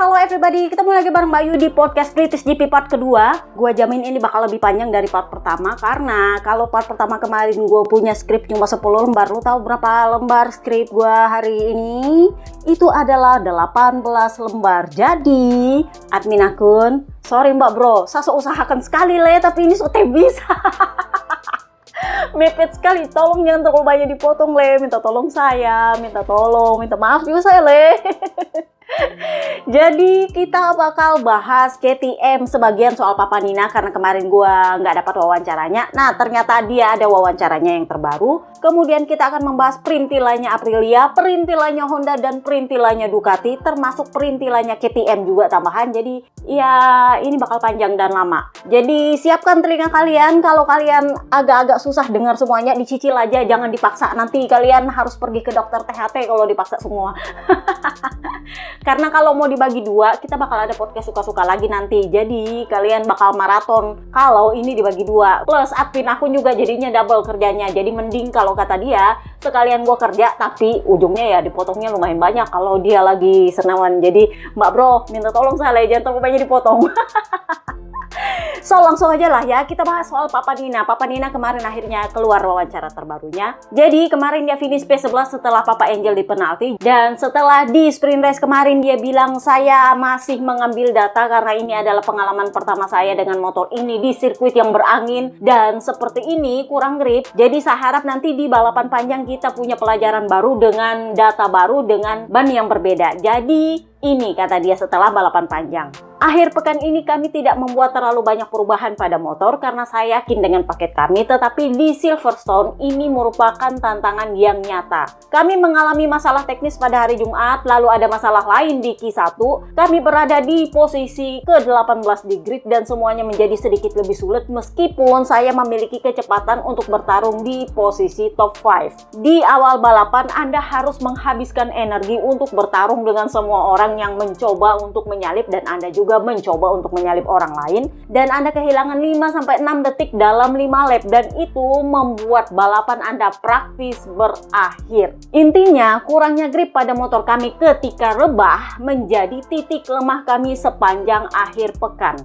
Halo everybody, ketemu lagi bareng Mbak Yu di podcast British GP part kedua. Gue jamin ini bakal lebih panjang dari part pertama, karena kalau part pertama kemarin gue punya skrip cuma 10 lembar. Lu tahu berapa lembar skrip gue hari ini? Itu adalah 18 lembar. Jadi admin akun, sorry mbak bro, saya usahakan sekali le, tapi ini sudah bisa. Mepet sekali, tolong jangan terlalu banyak dipotong le, minta tolong saya, minta maaf juga saya le. Jadi kita bakal bahas KTM sebagian soal Papa Nina, karena kemarin gua nggak dapat wawancaranya. Nah ternyata dia ada wawancaranya yang terbaru. Kemudian kita akan membahas perintilannya Aprilia, perintilannya Honda, dan perintilannya Ducati, termasuk perintilannya KTM juga tambahan. Jadi ya ini bakal panjang dan lama. Jadi siapkan telinga kalian, kalau kalian agak-agak susah dengar semuanya, dicicil aja, jangan dipaksa. Nanti kalian harus pergi ke dokter THT kalau dipaksa semua. Karena kalau mau dibagi dua, kita bakal ada podcast suka-suka lagi nanti. Jadi kalian bakal maraton kalau ini dibagi dua. Plus admin akun juga jadinya double kerjanya. Jadi mending kalau kata dia, sekalian gue kerja tapi ujungnya ya dipotongnya lumayan banyak kalau dia lagi senawan. Jadi mbak bro, minta tolong saya jangan terlalu banyak dipotong. So langsung aja lah ya, kita bahas soal Papa Nina. Papa Nina kemarin akhirnya keluar wawancara terbarunya. Jadi kemarin dia finish P11 setelah Papa Angel di penalti. Dan setelah di sprint race kemarin dia bilang, saya masih mengambil data karena ini adalah pengalaman pertama saya dengan motor ini di sirkuit yang berangin. Dan seperti ini kurang grip. Jadi saya harap nanti di balapan panjang kita punya pelajaran baru dengan data baru dengan ban yang berbeda. Jadi ini kata dia setelah balapan panjang. Akhir pekan ini kami tidak membuat terlalu banyak perubahan pada motor karena saya yakin dengan paket kami, tetapi di Silverstone ini merupakan tantangan yang nyata. Kami mengalami masalah teknis pada hari Jumat, lalu ada masalah lain di Q1. Kami berada di posisi ke-18 di grid dan semuanya menjadi sedikit lebih sulit meskipun saya memiliki kecepatan untuk bertarung di posisi top 5. Di awal balapan Anda harus menghabiskan energi untuk bertarung dengan semua orang yang mencoba untuk menyalip, dan Anda juga mencoba untuk menyalip orang lain, dan Anda kehilangan 5-6 detik dalam 5 lap, dan itu membuat balapan Anda praktis berakhir. Intinya kurangnya grip pada motor kami ketika rebah menjadi titik lemah kami sepanjang akhir pekan.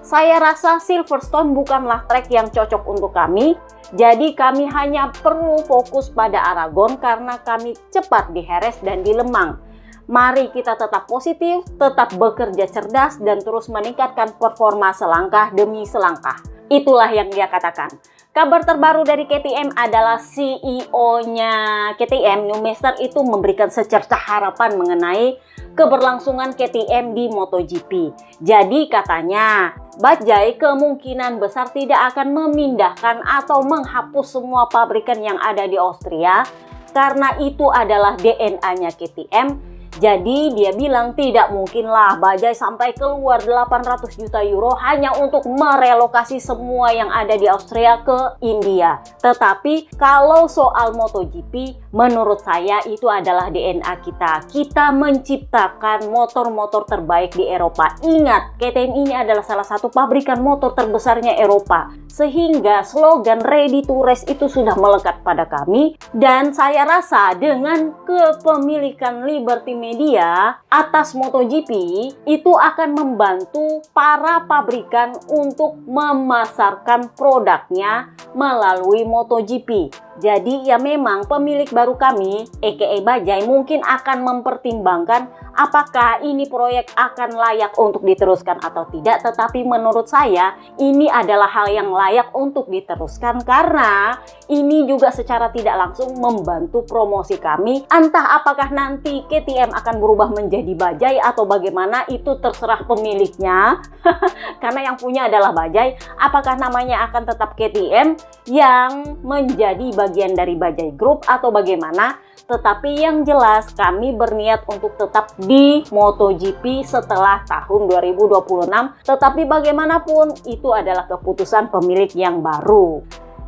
Saya rasa Silverstone bukanlah trek yang cocok untuk kami, jadi kami hanya perlu fokus pada Aragon karena kami cepat di Jerez dan di Lemang. Mari kita tetap positif, tetap bekerja cerdas, dan terus meningkatkan performa selangkah demi selangkah. Itulah yang dia katakan. Kabar terbaru dari KTM adalah CEO-nya KTM, Newmaster, itu memberikan secercah harapan mengenai keberlangsungan KTM di MotoGP. Jadi katanya, Bajaj kemungkinan besar tidak akan memindahkan atau menghapus semua pabrikan yang ada di Austria, karena itu adalah DNA-nya KTM. Jadi dia bilang tidak mungkinlah Bajaj sampai keluar 800 juta euro hanya untuk merelokasi semua yang ada di Austria ke India. Tetapi kalau soal MotoGP, menurut saya itu adalah DNA kita. Kita menciptakan motor-motor terbaik di Eropa. Ingat, KTM ini adalah salah satu pabrikan motor terbesarnya Eropa. Sehingga slogan Ready to Race itu sudah melekat pada kami. Dan saya rasa dengan kepemilikan Liberty Media atas MotoGP itu akan membantu para pabrikan untuk memasarkan produknya melalui MotoGP. Jadi ya memang pemilik baru kami, aka Bajaj, mungkin akan mempertimbangkan apakah ini proyek akan layak untuk diteruskan atau tidak. Tetapi menurut saya ini adalah hal yang layak untuk diteruskan karena ini juga secara tidak langsung membantu promosi kami. Entah apakah nanti KTM akan berubah menjadi Bajaj atau bagaimana, itu terserah pemiliknya. Karena yang punya adalah Bajaj. Apakah namanya akan tetap KTM yang menjadi bagian dari Bajaj Group atau bagaimana? Tetapi yang jelas kami berniat untuk tetap di MotoGP setelah tahun 2026. Tetapi bagaimanapun itu adalah keputusan pemilik yang baru.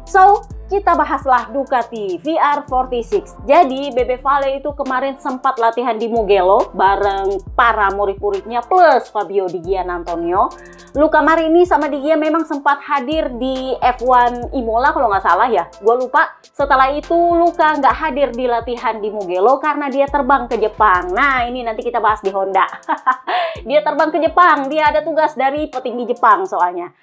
So, kita bahaslah Ducati VR46. Jadi Bebe Vale itu kemarin sempat latihan di Mugello bareng para murid-muridnya plus Fabio Di Giannantonio. Luca Marini sama Di Gia memang sempat hadir di F1 Imola kalau nggak salah ya, gue lupa. Setelah itu Luca nggak hadir di latihan di Mugello karena dia terbang ke Jepang. Nah ini nanti kita bahas di Honda. Dia terbang ke Jepang, dia ada tugas dari petinggi Jepang soalnya.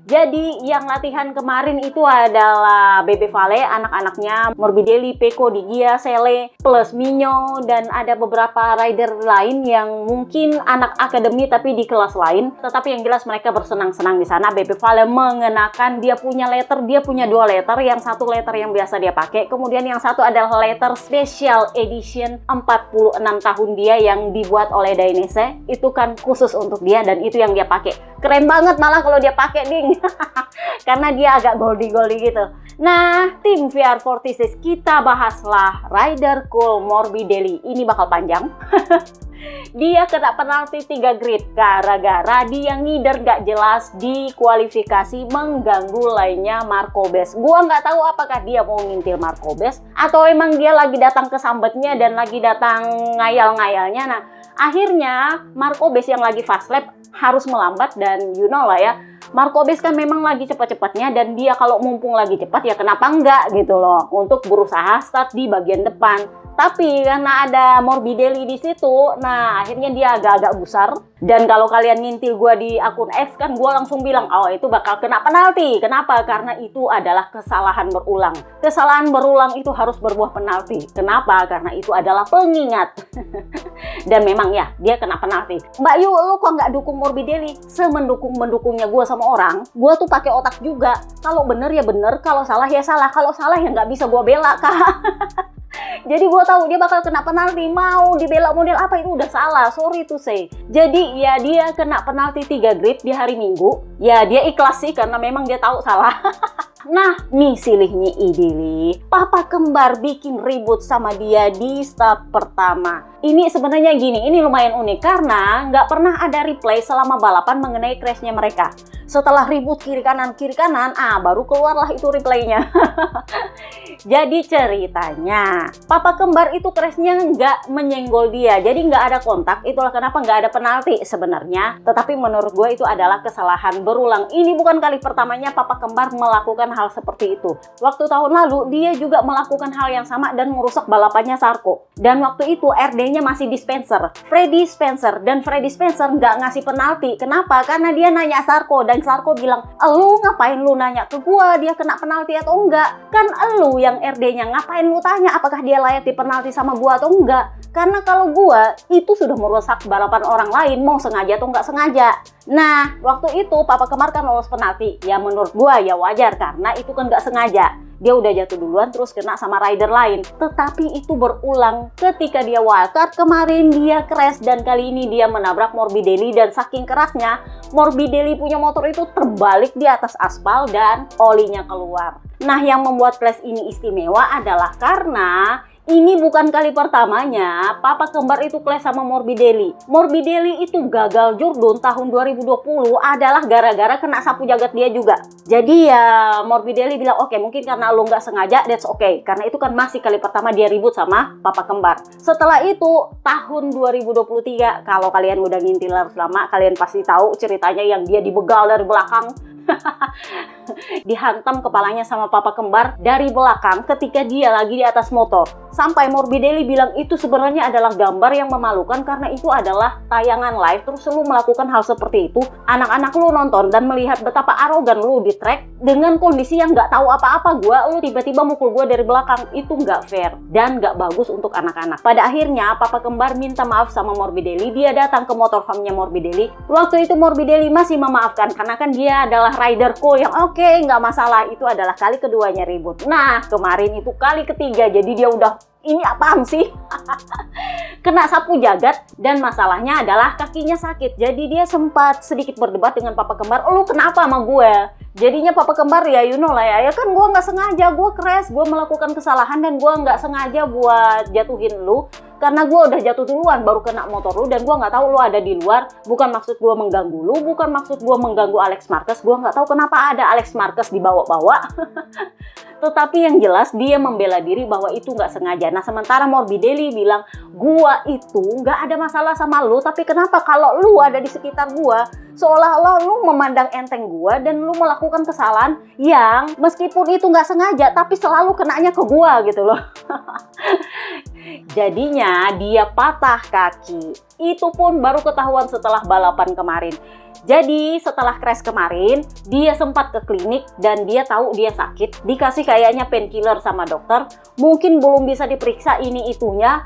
Jadi yang latihan kemarin itu adalah Bebe Vale, anak-anaknya Morbidelli, Pecco, Di Gia, Sele, plus Migno, dan ada beberapa rider lain yang mungkin anak akademi tapi di kelas lain. Tetapi yang jelas mereka bersenang-senang di sana. Bebe Vale mengenakan, dia punya letter, dia punya dua letter. Yang satu letter yang biasa dia pakai, kemudian yang satu adalah letter special edition 46 tahun dia yang dibuat oleh Dainese. Itu kan khusus untuk dia dan itu yang dia pakai. Keren banget malah kalau dia pakai, ding. Karena dia agak goldi-goldi gitu. Nah, tim VR46 kita bahaslah rider cool Morbidelli. Ini bakal panjang. Dia kena penalti 3 grid gara-gara dia ngider gak jelas di kualifikasi mengganggu lainnya Marcobes. Gua nggak tahu apakah dia mau ngintil Marcobes atau emang dia lagi datang ke sambetnya dan lagi datang ngayal-ngayalnya. Nah, akhirnya Marcobes yang lagi fast lap harus melambat dan you know lah ya, Marcobes kan memang lagi cepat-cepatnya dan dia kalau mumpung lagi cepat ya kenapa enggak gitu loh untuk berusaha start di bagian depan. Tapi karena ada Morbidelli di situ, nah akhirnya dia agak-agak gusar. Dan kalau kalian ngintil gue di akun X kan gue langsung bilang, oh itu bakal kena penalti. Kenapa? Karena itu adalah kesalahan berulang. Kesalahan berulang itu harus berbuah penalti. Kenapa? Karena itu adalah pengingat. Dan memang ya, dia kena penalti. Mbak Yu, lu kok nggak dukung Morbidelli? Semendukung-mendukungnya gue sama orang, gue tuh pakai otak juga. Kalau bener ya bener, kalau salah ya salah. Kalau salah ya nggak bisa gue bela, Kak. Jadi gue tahu dia bakal kena penalti, mau dibela model apa itu udah salah, sorry to say. Jadi ya dia kena penalti 3 grid di hari Minggu. Ya dia ikhlas sih karena memang dia tahu salah. Nah, nih silihnya idili, papa kembar bikin ribut sama dia di start pertama. Ini sebenarnya gini, ini lumayan unik karena nggak pernah ada replay selama balapan mengenai crashnya mereka. Setelah ribut kiri kanan, baru keluarlah itu replaynya. Jadi ceritanya, papa kembar itu crashnya nggak menyenggol dia, jadi nggak ada kontak. Itulah kenapa nggak ada penalti sebenarnya. Tetapi menurut gue itu adalah kesalahan berulang. Ini bukan kali pertamanya papa kembar melakukan hal seperti itu. Waktu tahun lalu dia juga melakukan hal yang sama dan merusak balapannya Sarko. Dan waktu itu RD-nya masih di Freddy Spencer, dan Freddy Spencer nggak ngasih penalti. Kenapa? Karena dia nanya Sarko dan Sarko bilang, "Lu ngapain lu nanya ke gua dia kena penalti atau enggak? Kan lu yang RD-nya, ngapain lu tanya apakah dia layak di penalti sama gua atau enggak? Karena kalau gua itu sudah merusak balapan orang lain, mau sengaja atau enggak sengaja." Nah, waktu itu papa kembar kan lolos penalti. Ya menurut gua ya wajar karena itu kan nggak sengaja. Dia udah jatuh duluan terus kena sama rider lain. Tetapi itu berulang ketika dia wildcard kemarin, dia crash dan kali ini dia menabrak Morbidelli dan saking kerasnya Morbidelli punya motor itu terbalik di atas aspal dan olinya keluar. Nah, yang membuat crash ini istimewa adalah karena ini bukan kali pertamanya papa kembar itu clash sama Morbidelli. Morbidelli itu gagal jurdun tahun 2020 adalah gara-gara kena sapu jagat dia juga. Jadi ya Morbidelli bilang, oke, mungkin karena lo nggak sengaja, that's okay. Karena itu kan masih kali pertama dia ribut sama papa kembar. Setelah itu tahun 2023, kalau kalian udah ngintil lama, kalian pasti tahu ceritanya yang dia dibegal dari belakang. Dihantam kepalanya sama papa kembar dari belakang ketika dia lagi di atas motor. Sampai Morbidelli bilang itu sebenarnya adalah gambar yang memalukan karena itu adalah tayangan live. Terus lu melakukan hal seperti itu, anak-anak lu nonton dan melihat betapa arogan lu di track dengan kondisi yang nggak tahu apa-apa. Lu tiba-tiba mukul gua dari belakang, itu nggak fair dan nggak bagus untuk anak-anak. Pada akhirnya papa kembar minta maaf sama Morbidelli. Dia datang ke motorhome-nya Morbidelli. Waktu itu Morbidelli masih memaafkan karena kan dia adalah rider cool yang oke, nggak masalah. Itu adalah kali keduanya ribut. Nah, kemarin itu kali ketiga, jadi dia udah, ini apaan sih? Kena sapu jagat dan masalahnya adalah kakinya sakit. Jadi dia sempat sedikit berdebat dengan papa kembar, lu kenapa sama gue? Jadinya papa kembar ya you know lah ya kan gue nggak sengaja, gue crash, gue melakukan kesalahan dan gue nggak sengaja buat jatuhin lu. karena gue udah jatuh duluan baru kena motor lu, dan gue nggak tahu lu ada di luar. Bukan maksud gue mengganggu lu, bukan maksud gue mengganggu Alex Marquez. Gue nggak tahu kenapa ada Alex Marquez dibawa-bawa. Tetapi yang jelas dia membela diri bahwa itu nggak sengaja. Nah sementara Morbidelli bilang, gua itu nggak ada masalah sama lu, tapi kenapa kalau lu ada di sekitar gua seolah-olah lu memandang enteng gua dan lu melakukan kesalahan yang meskipun itu nggak sengaja tapi selalu kenanya ke gua gitu loh. Jadinya dia patah kaki. Itu pun baru ketahuan setelah balapan kemarin. Jadi setelah crash kemarin, dia sempat ke klinik dan dia tahu dia sakit. Dikasih kayaknya painkiller sama dokter. Mungkin belum bisa diperiksa ini itunya.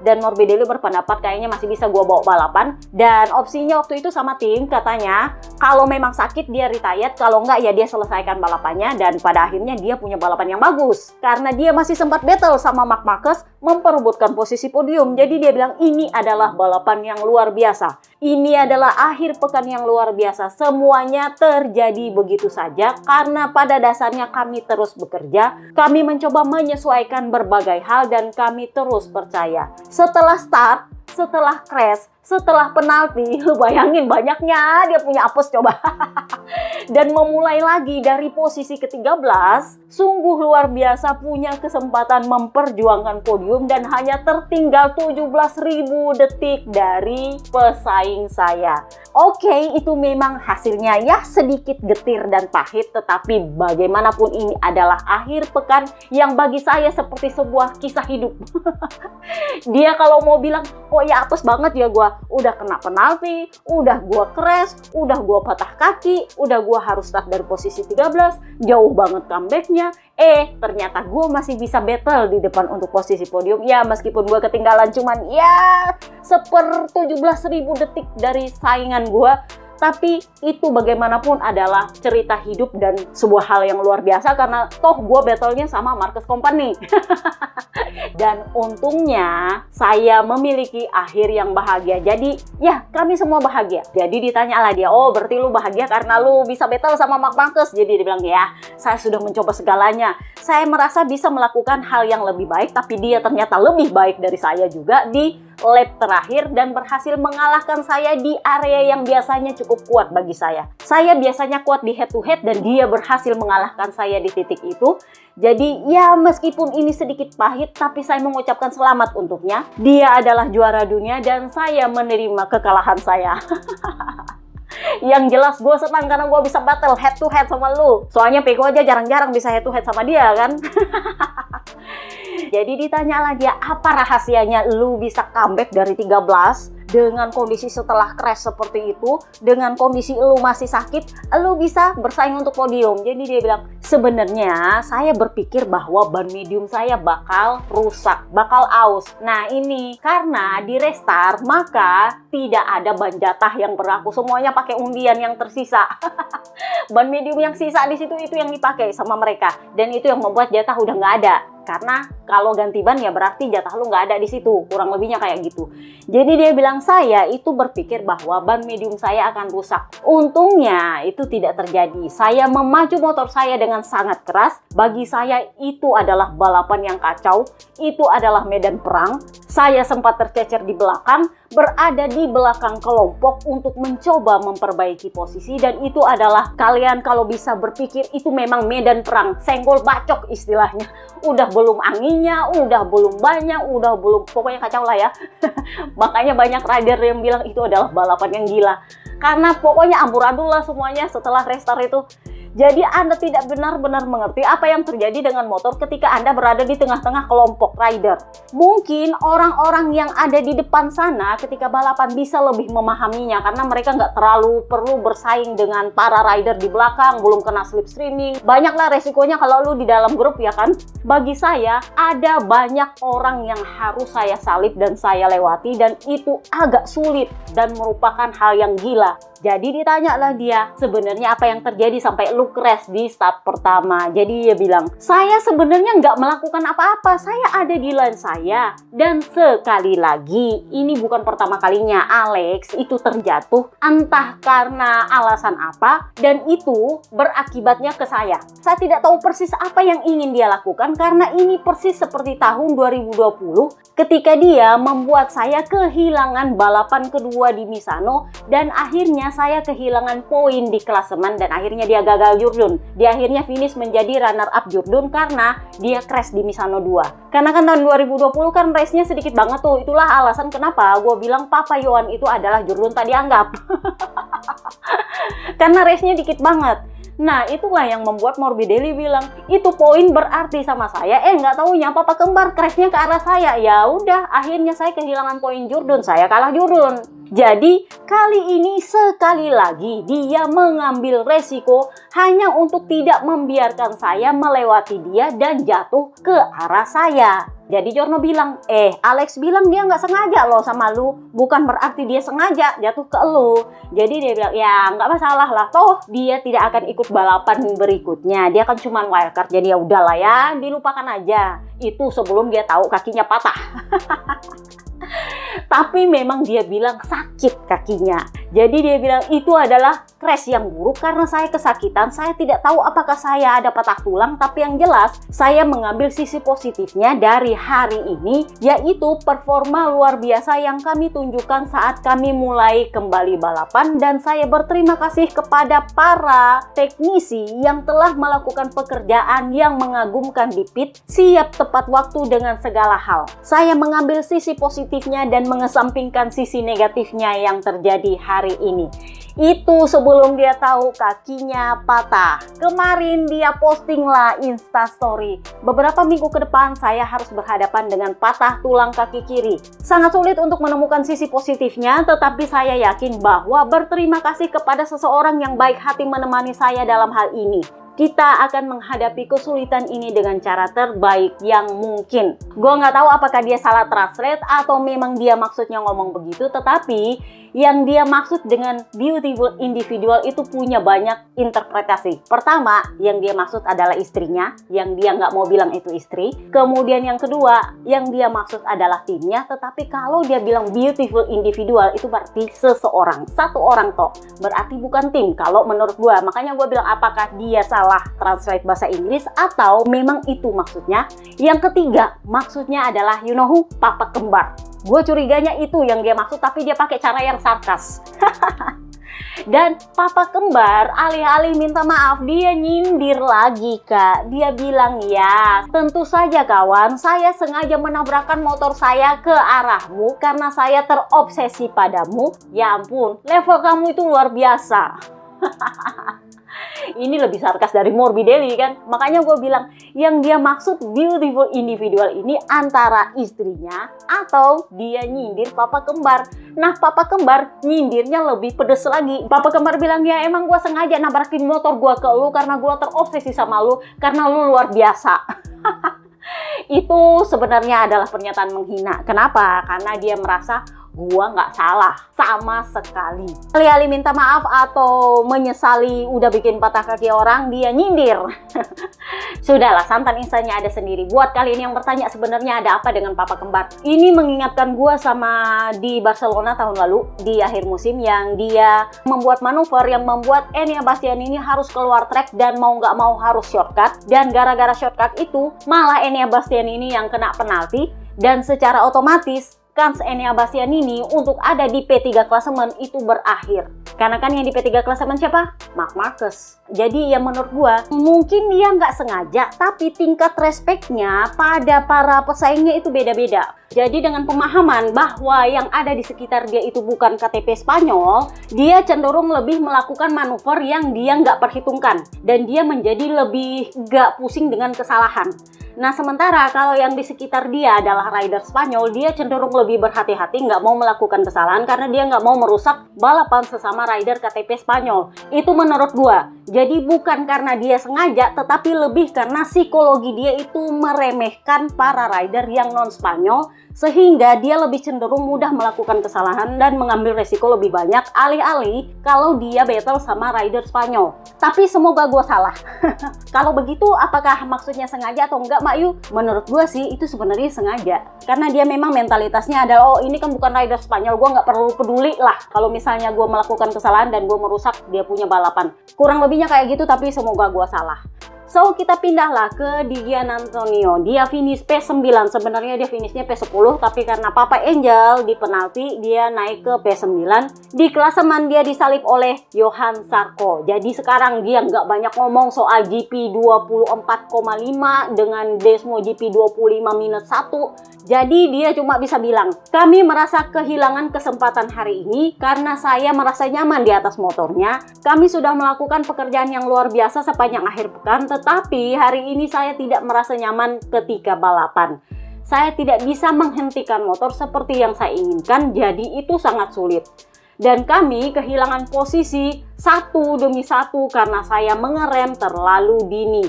Dan Morbidelli berpendapat kayaknya masih bisa gua bawa balapan. Dan opsinya waktu itu sama tim katanya, kalau memang sakit dia retired, kalau enggak ya dia selesaikan balapannya. Dan pada akhirnya dia punya balapan yang bagus. Karena dia masih sempat battle sama Marc Marquez, memperebutkan posisi podium. Jadi dia bilang ini adalah balapan yang luar biasa. Ini adalah akhir pekan yang luar biasa. Semuanya terjadi begitu saja karena pada dasarnya kami terus bekerja. Kami mencoba menyesuaikan berbagai hal dan kami terus percaya. Setelah start, setelah crash, setelah penalti, lu bayangin banyaknya dia punya apes coba. Dan memulai lagi dari posisi ke-13, sungguh luar biasa punya kesempatan memperjuangkan podium dan hanya tertinggal 17.000 detik dari pesaing saya. Oke, itu memang hasilnya ya sedikit getir dan pahit, tetapi bagaimanapun ini adalah akhir pekan yang bagi saya seperti sebuah kisah hidup. Dia kalau mau bilang, kok ya apes banget ya gua, udah kena penalti, udah gua crash, udah gua patah kaki, udah gua harus start dari posisi 13, jauh banget comebacknya. Ternyata gua masih bisa battle di depan untuk posisi podium. Ya meskipun gua ketinggalan cuman ya 17.000 detik dari saingan gua. Tapi itu bagaimanapun adalah cerita hidup dan sebuah hal yang luar biasa karena toh gue battle-nya sama Marquez Company. Dan untungnya saya memiliki akhir yang bahagia. Jadi ya kami semua bahagia. Jadi ditanyalah dia, oh berarti lu bahagia karena lu bisa battle sama Marc Marquez. Jadi dia bilang ya saya sudah mencoba segalanya. Saya merasa bisa melakukan hal yang lebih baik, tapi dia ternyata lebih baik dari saya juga di lap terakhir dan berhasil mengalahkan saya di area yang biasanya cukup kuat bagi saya. Saya biasanya kuat di head to head dan dia berhasil mengalahkan saya di titik itu. Jadi ya meskipun ini sedikit pahit tapi saya mengucapkan selamat untuknya. Dia adalah juara dunia dan saya menerima kekalahan saya. Yang jelas gue senang karena gue bisa battle head to head sama lu. Soalnya Peko aja jarang-jarang bisa head to head sama dia kan. Jadi ditanya lagi, apa rahasianya lu bisa comeback dari 13 dengan kondisi setelah crash seperti itu, dengan kondisi lu masih sakit, lu bisa bersaing untuk podium. Jadi dia bilang, sebenarnya saya berpikir bahwa ban medium saya bakal rusak, bakal aus. Nah ini karena di restart maka tidak ada ban jatah yang berlaku, semuanya pakai undian yang tersisa. Ban medium yang sisa di situ itu yang dipakai sama mereka, dan itu yang membuat jatah udah nggak ada. Karena kalau ganti ban ya berarti jatah lu nggak ada di situ, kurang lebihnya kayak gitu. Jadi dia bilang saya itu berpikir bahwa ban medium saya akan rusak. Untungnya itu tidak terjadi. Saya memacu motor saya dengan sangat keras. Bagi saya itu adalah balapan yang kacau. Itu adalah medan perang. Saya sempat tercecer di belakang, berada di belakang kelompok untuk mencoba memperbaiki posisi, dan itu adalah kalian kalau bisa berpikir itu memang medan perang, senggol bacok istilahnya. Udah belum anginnya, udah belum banyak, udah belum, pokoknya kacau lah ya. Makanya banyak rider yang bilang itu adalah balapan yang gila. Karena pokoknya amburadul lah semuanya setelah restart itu. Jadi Anda tidak benar-benar mengerti apa yang terjadi dengan motor ketika Anda berada di tengah-tengah kelompok rider. Mungkin orang-orang yang ada di depan sana ketika balapan bisa lebih memahaminya karena mereka nggak terlalu perlu bersaing dengan para rider di belakang, belum kena slipstreaming. Banyaklah resikonya kalau lu di dalam grup ya kan. Bagi saya ada banyak orang yang harus saya salip dan saya lewati, dan itu agak sulit dan merupakan hal yang gila. Jadi ditanya lah dia, sebenarnya apa yang terjadi sampai lu crash di start pertama. Jadi dia bilang, saya sebenarnya nggak melakukan apa-apa, saya ada di line saya. Dan sekali lagi, ini bukan pertama kalinya Alex itu terjatuh, entah karena alasan apa, dan itu berakibatnya ke saya. Saya tidak tahu persis apa yang ingin dia lakukan, karena ini persis seperti tahun 2020, ketika dia membuat saya kehilangan balapan kedua di Misano, dan akhirnya saya kehilangan poin di klasemen dan akhirnya dia gagal Jurdun. Dia akhirnya finish menjadi runner up Jurdun karena dia crash di Misano 2. Karena kan tahun 2020 kan race-nya sedikit banget tuh. Itulah alasan kenapa gue bilang Papa Yohan itu adalah Jurdun tak dianggap. Karena race-nya dikit banget. Nah, itulah yang membuat Morbidelli bilang, itu poin berarti sama saya. Nggak taunya Papa Kembar crash-nya ke arah saya. Ya udah, akhirnya saya kehilangan poin Jurdun. Saya kalah Jurdun. Jadi, kali ini sekali lagi dia mengambil resiko hanya untuk tidak membiarkan saya melewati dia dan jatuh ke arah saya. Jadi Giorno bilang, Alex bilang dia nggak sengaja loh sama lu. Bukan berarti dia sengaja jatuh ke lu. Jadi dia bilang, ya nggak masalah lah. Toh dia tidak akan ikut balapan berikutnya. Dia kan cuma wildcard. Jadi ya udahlah ya, dilupakan aja. Itu sebelum dia tahu kakinya patah. Tapi memang dia bilang sakit kakinya. Jadi dia bilang itu adalah crash yang buruk karena saya kesakitan. Saya tidak tahu apakah saya ada patah tulang. Tapi yang jelas saya mengambil sisi positifnya dari hari ini, yaitu performa luar biasa yang kami tunjukkan saat kami mulai kembali balapan. Dan saya berterima kasih kepada para teknisi yang telah melakukan pekerjaan yang mengagumkan di pit, siap tepat waktu dengan segala hal. Saya mengambil sisi positifnya dan mengesampingkan sisi negatifnya yang terjadi hari ini. Itu sebelum dia tahu kakinya patah. Kemarin dia posting lah Instastory. Beberapa minggu ke depan saya harus berhadapan dengan patah tulang kaki kiri. Sangat sulit untuk menemukan sisi positifnya, tetapi saya yakin bahwa berterima kasih kepada seseorang yang baik hati menemani saya dalam hal ini. Kita akan menghadapi kesulitan ini dengan cara terbaik yang mungkin. Gue nggak tahu apakah dia salah translate atau memang dia maksudnya ngomong begitu, tetapi yang dia maksud dengan beautiful individual itu punya banyak interpretasi. Pertama, yang dia maksud adalah istrinya, yang dia nggak mau bilang itu istri. Kemudian yang kedua, yang dia maksud adalah timnya, tetapi kalau dia bilang beautiful individual itu berarti seseorang, satu orang toh. Berarti bukan tim kalau menurut gue. Makanya gue bilang apakah dia salah translate bahasa Inggris atau memang itu maksudnya. Yang ketiga, maksudnya adalah you know who? Papa Kembar. Gue curiganya itu yang dia maksud, tapi dia pakai cara yang sarkas. Dan Papa Kembar alih-alih minta maaf, dia nyindir lagi Kak. Dia bilang, ya tentu saja kawan, saya sengaja menabrakkan motor saya ke arahmu karena saya terobsesi padamu. Ya ampun, level kamu itu luar biasa. Ini lebih sarkas dari Morbidelli kan. Makanya gue bilang yang dia maksud beautiful individual ini antara istrinya atau dia nyindir Papa Kembar. Nah Papa Kembar nyindirnya lebih pedes lagi. Papa Kembar bilang, ya emang gue sengaja nabrakin motor gue ke lu karena gue terobsesi sama lu, karena lu luar biasa. Itu sebenarnya adalah pernyataan menghina. Kenapa? Karena dia merasa gua nggak salah sama sekali. Alih-alih minta maaf atau menyesali udah bikin patah kaki orang, dia nyindir. Sudahlah, santan insannya ada sendiri. Buat kalian yang bertanya sebenarnya ada apa dengan Papa Kembar, ini mengingatkan gua sama di Barcelona tahun lalu di akhir musim yang dia membuat manuver yang membuat Enea Bastianini harus keluar track dan mau nggak mau harus shortcut, dan gara-gara shortcut itu malah Enea Bastianini yang kena penalti dan secara otomatis kans Enea Bastianini untuk ada di P3 klasemen itu berakhir. Karena kan yang di P3 klasemen siapa? Marc Marquez. Jadi ya menurut gua mungkin dia nggak sengaja, tapi tingkat respeknya pada para pesaingnya itu beda-beda. Jadi dengan pemahaman bahwa yang ada di sekitar dia itu bukan KTP Spanyol, dia cenderung lebih melakukan manuver yang dia nggak perhitungkan. Dan dia menjadi lebih nggak pusing dengan kesalahan. Nah sementara kalau yang di sekitar dia adalah rider Spanyol, dia cenderung lebih berhati-hati, nggak mau melakukan kesalahan karena dia nggak mau merusak balapan sesama rider KTP Spanyol. Itu menurut gua. Jadi bukan karena dia sengaja, tetapi lebih karena psikologi dia itu meremehkan para rider yang non-Spanyol, sehingga dia lebih cenderung mudah melakukan kesalahan dan mengambil resiko lebih banyak alih-alih kalau dia battle sama rider Spanyol. Tapi semoga gue salah. Kalau begitu apakah maksudnya sengaja atau enggak, Mbak Yu? Menurut gue sih itu sebenarnya sengaja. Karena dia memang mentalitasnya adalah, oh ini kan bukan rider Spanyol, gue nggak perlu peduli lah kalau misalnya gue melakukan kesalahan dan gue merusak dia punya balapan. Kurang lebihnya kayak gitu, tapi semoga gue salah. So, kita pindahlah ke Gian Antonio. Dia finish P9. Sebenarnya dia finishnya P10, tapi karena Papa Angel di penalti, dia naik ke P9. Di klasemen dia disalip oleh Johan Zarco. Jadi sekarang dia nggak banyak ngomong soal GP 24,5 dengan Desmo GP 25-1. Jadi dia cuma bisa bilang, kami merasa kehilangan kesempatan hari ini karena saya merasa nyaman di atas motornya. Kami sudah melakukan pekerjaan yang luar biasa sepanjang akhir pekan, tetapi hari ini saya tidak merasa nyaman ketika balapan. Saya tidak bisa menghentikan motor seperti yang saya inginkan, jadi itu sangat sulit. Dan kami kehilangan posisi satu demi satu karena saya mengerem terlalu dini.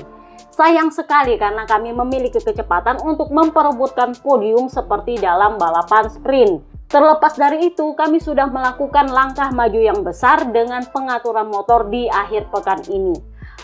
Sayang sekali karena kami memiliki kecepatan untuk memperebutkan podium seperti dalam balapan sprint. Terlepas dari itu, kami sudah melakukan langkah maju yang besar dengan pengaturan motor di akhir pekan ini.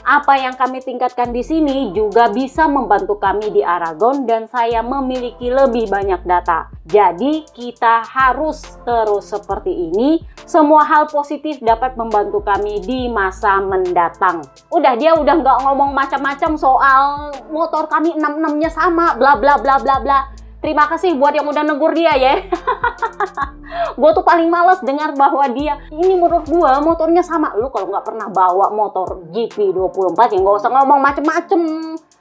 Apa yang kami tingkatkan di sini juga bisa membantu kami di Aragon dan saya memiliki lebih banyak data. Jadi kita harus terus seperti ini. Semua hal positif dapat membantu kami di masa mendatang. Dia udah nggak ngomong macam-macam soal motor kami 66-nya sama, bla bla bla bla bla. Terima kasih buat yang udah negur dia ya. Gue tuh paling males dengar bahwa dia, ini menurut gue motornya sama. Lu kalau nggak pernah bawa motor GP24 ya nggak usah ngomong macem-macem.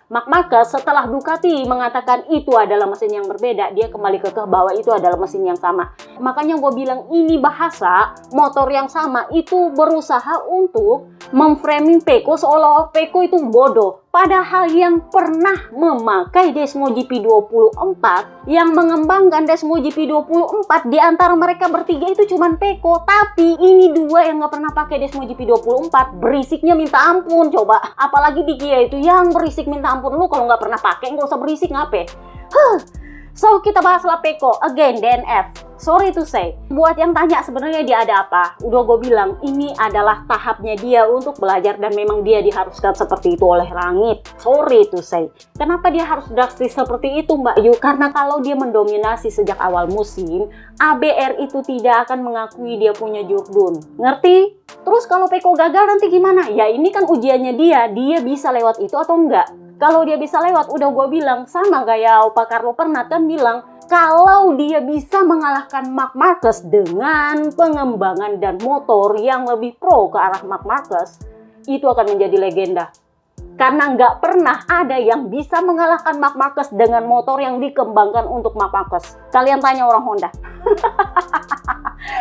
Marc Marquez setelah Ducati mengatakan itu adalah mesin yang berbeda, dia kembali kekeh bahwa itu adalah mesin yang sama. Makanya gue bilang ini bahasa motor yang sama itu berusaha untuk memframing Pecco seolah-olah Pecco itu bodoh. Padahal yang pernah memakai Desmo GP24, yang mengembangkan Desmo GP24 di antara mereka bertiga itu cuman Pecco. Tapi ini dua yang nggak pernah pakai Desmo GP24, berisiknya minta ampun coba. Apalagi di Kia itu yang berisik minta ampun. Lu kalau nggak pernah pakai nggak usah berisik ngapain? So, kita bahaslah Pecco, again, DNF. Sorry to say, buat yang tanya sebenarnya dia ada apa? Udah gue bilang, ini adalah tahapnya dia untuk belajar dan memang dia diharuskan seperti itu oleh langit. Sorry to say. Kenapa dia harus drastis seperti itu, Mbak Yu? Karena kalau dia mendominasi sejak awal musim, ABR itu tidak akan mengakui dia punya jurdun. Ngerti? Terus kalau Pecco gagal nanti gimana? Ya ini kan ujiannya dia bisa lewat itu atau enggak? Kalau dia bisa lewat, udah gue bilang, sama kayak Opa Carlo Pernat kan bilang, kalau dia bisa mengalahkan Marc Marquez dengan pengembangan dan motor yang lebih pro ke arah Marc Marquez, itu akan menjadi legenda. Karena nggak pernah ada yang bisa mengalahkan Marc Marquez dengan motor yang dikembangkan untuk Marc Marquez. Kalian tanya orang Honda.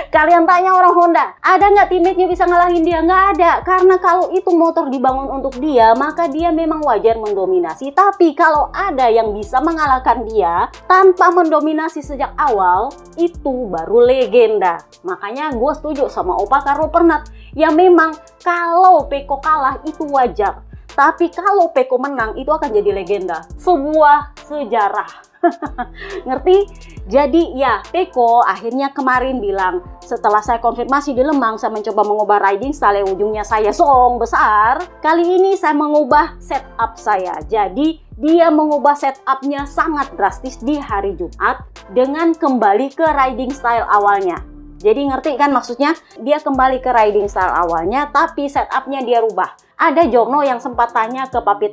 Kalian tanya orang Honda, ada nggak teammate-nya bisa ngalahin dia? Nggak ada, karena kalau itu motor dibangun untuk dia, maka dia memang wajar mendominasi. Tapi kalau ada yang bisa mengalahkan dia tanpa mendominasi sejak awal, itu baru legenda. Makanya gue setuju sama Opa Carlo Pernat. Ya memang kalau Pecco kalah itu wajar. Tapi kalau Pecco menang itu akan jadi legenda. Sebuah sejarah. Ngerti? Jadi ya Pecco akhirnya kemarin bilang, setelah saya konfirmasi di Lemang, saya mencoba mengubah riding style yang ujungnya saya song besar. Kali ini saya mengubah setup saya. Jadi dia mengubah setupnya sangat drastis di hari Jumat dengan kembali ke riding style awalnya. Jadi ngerti kan maksudnya? Dia kembali ke riding style awalnya, tapi setupnya dia rubah. Ada Giorno yang sempat tanya ke Papi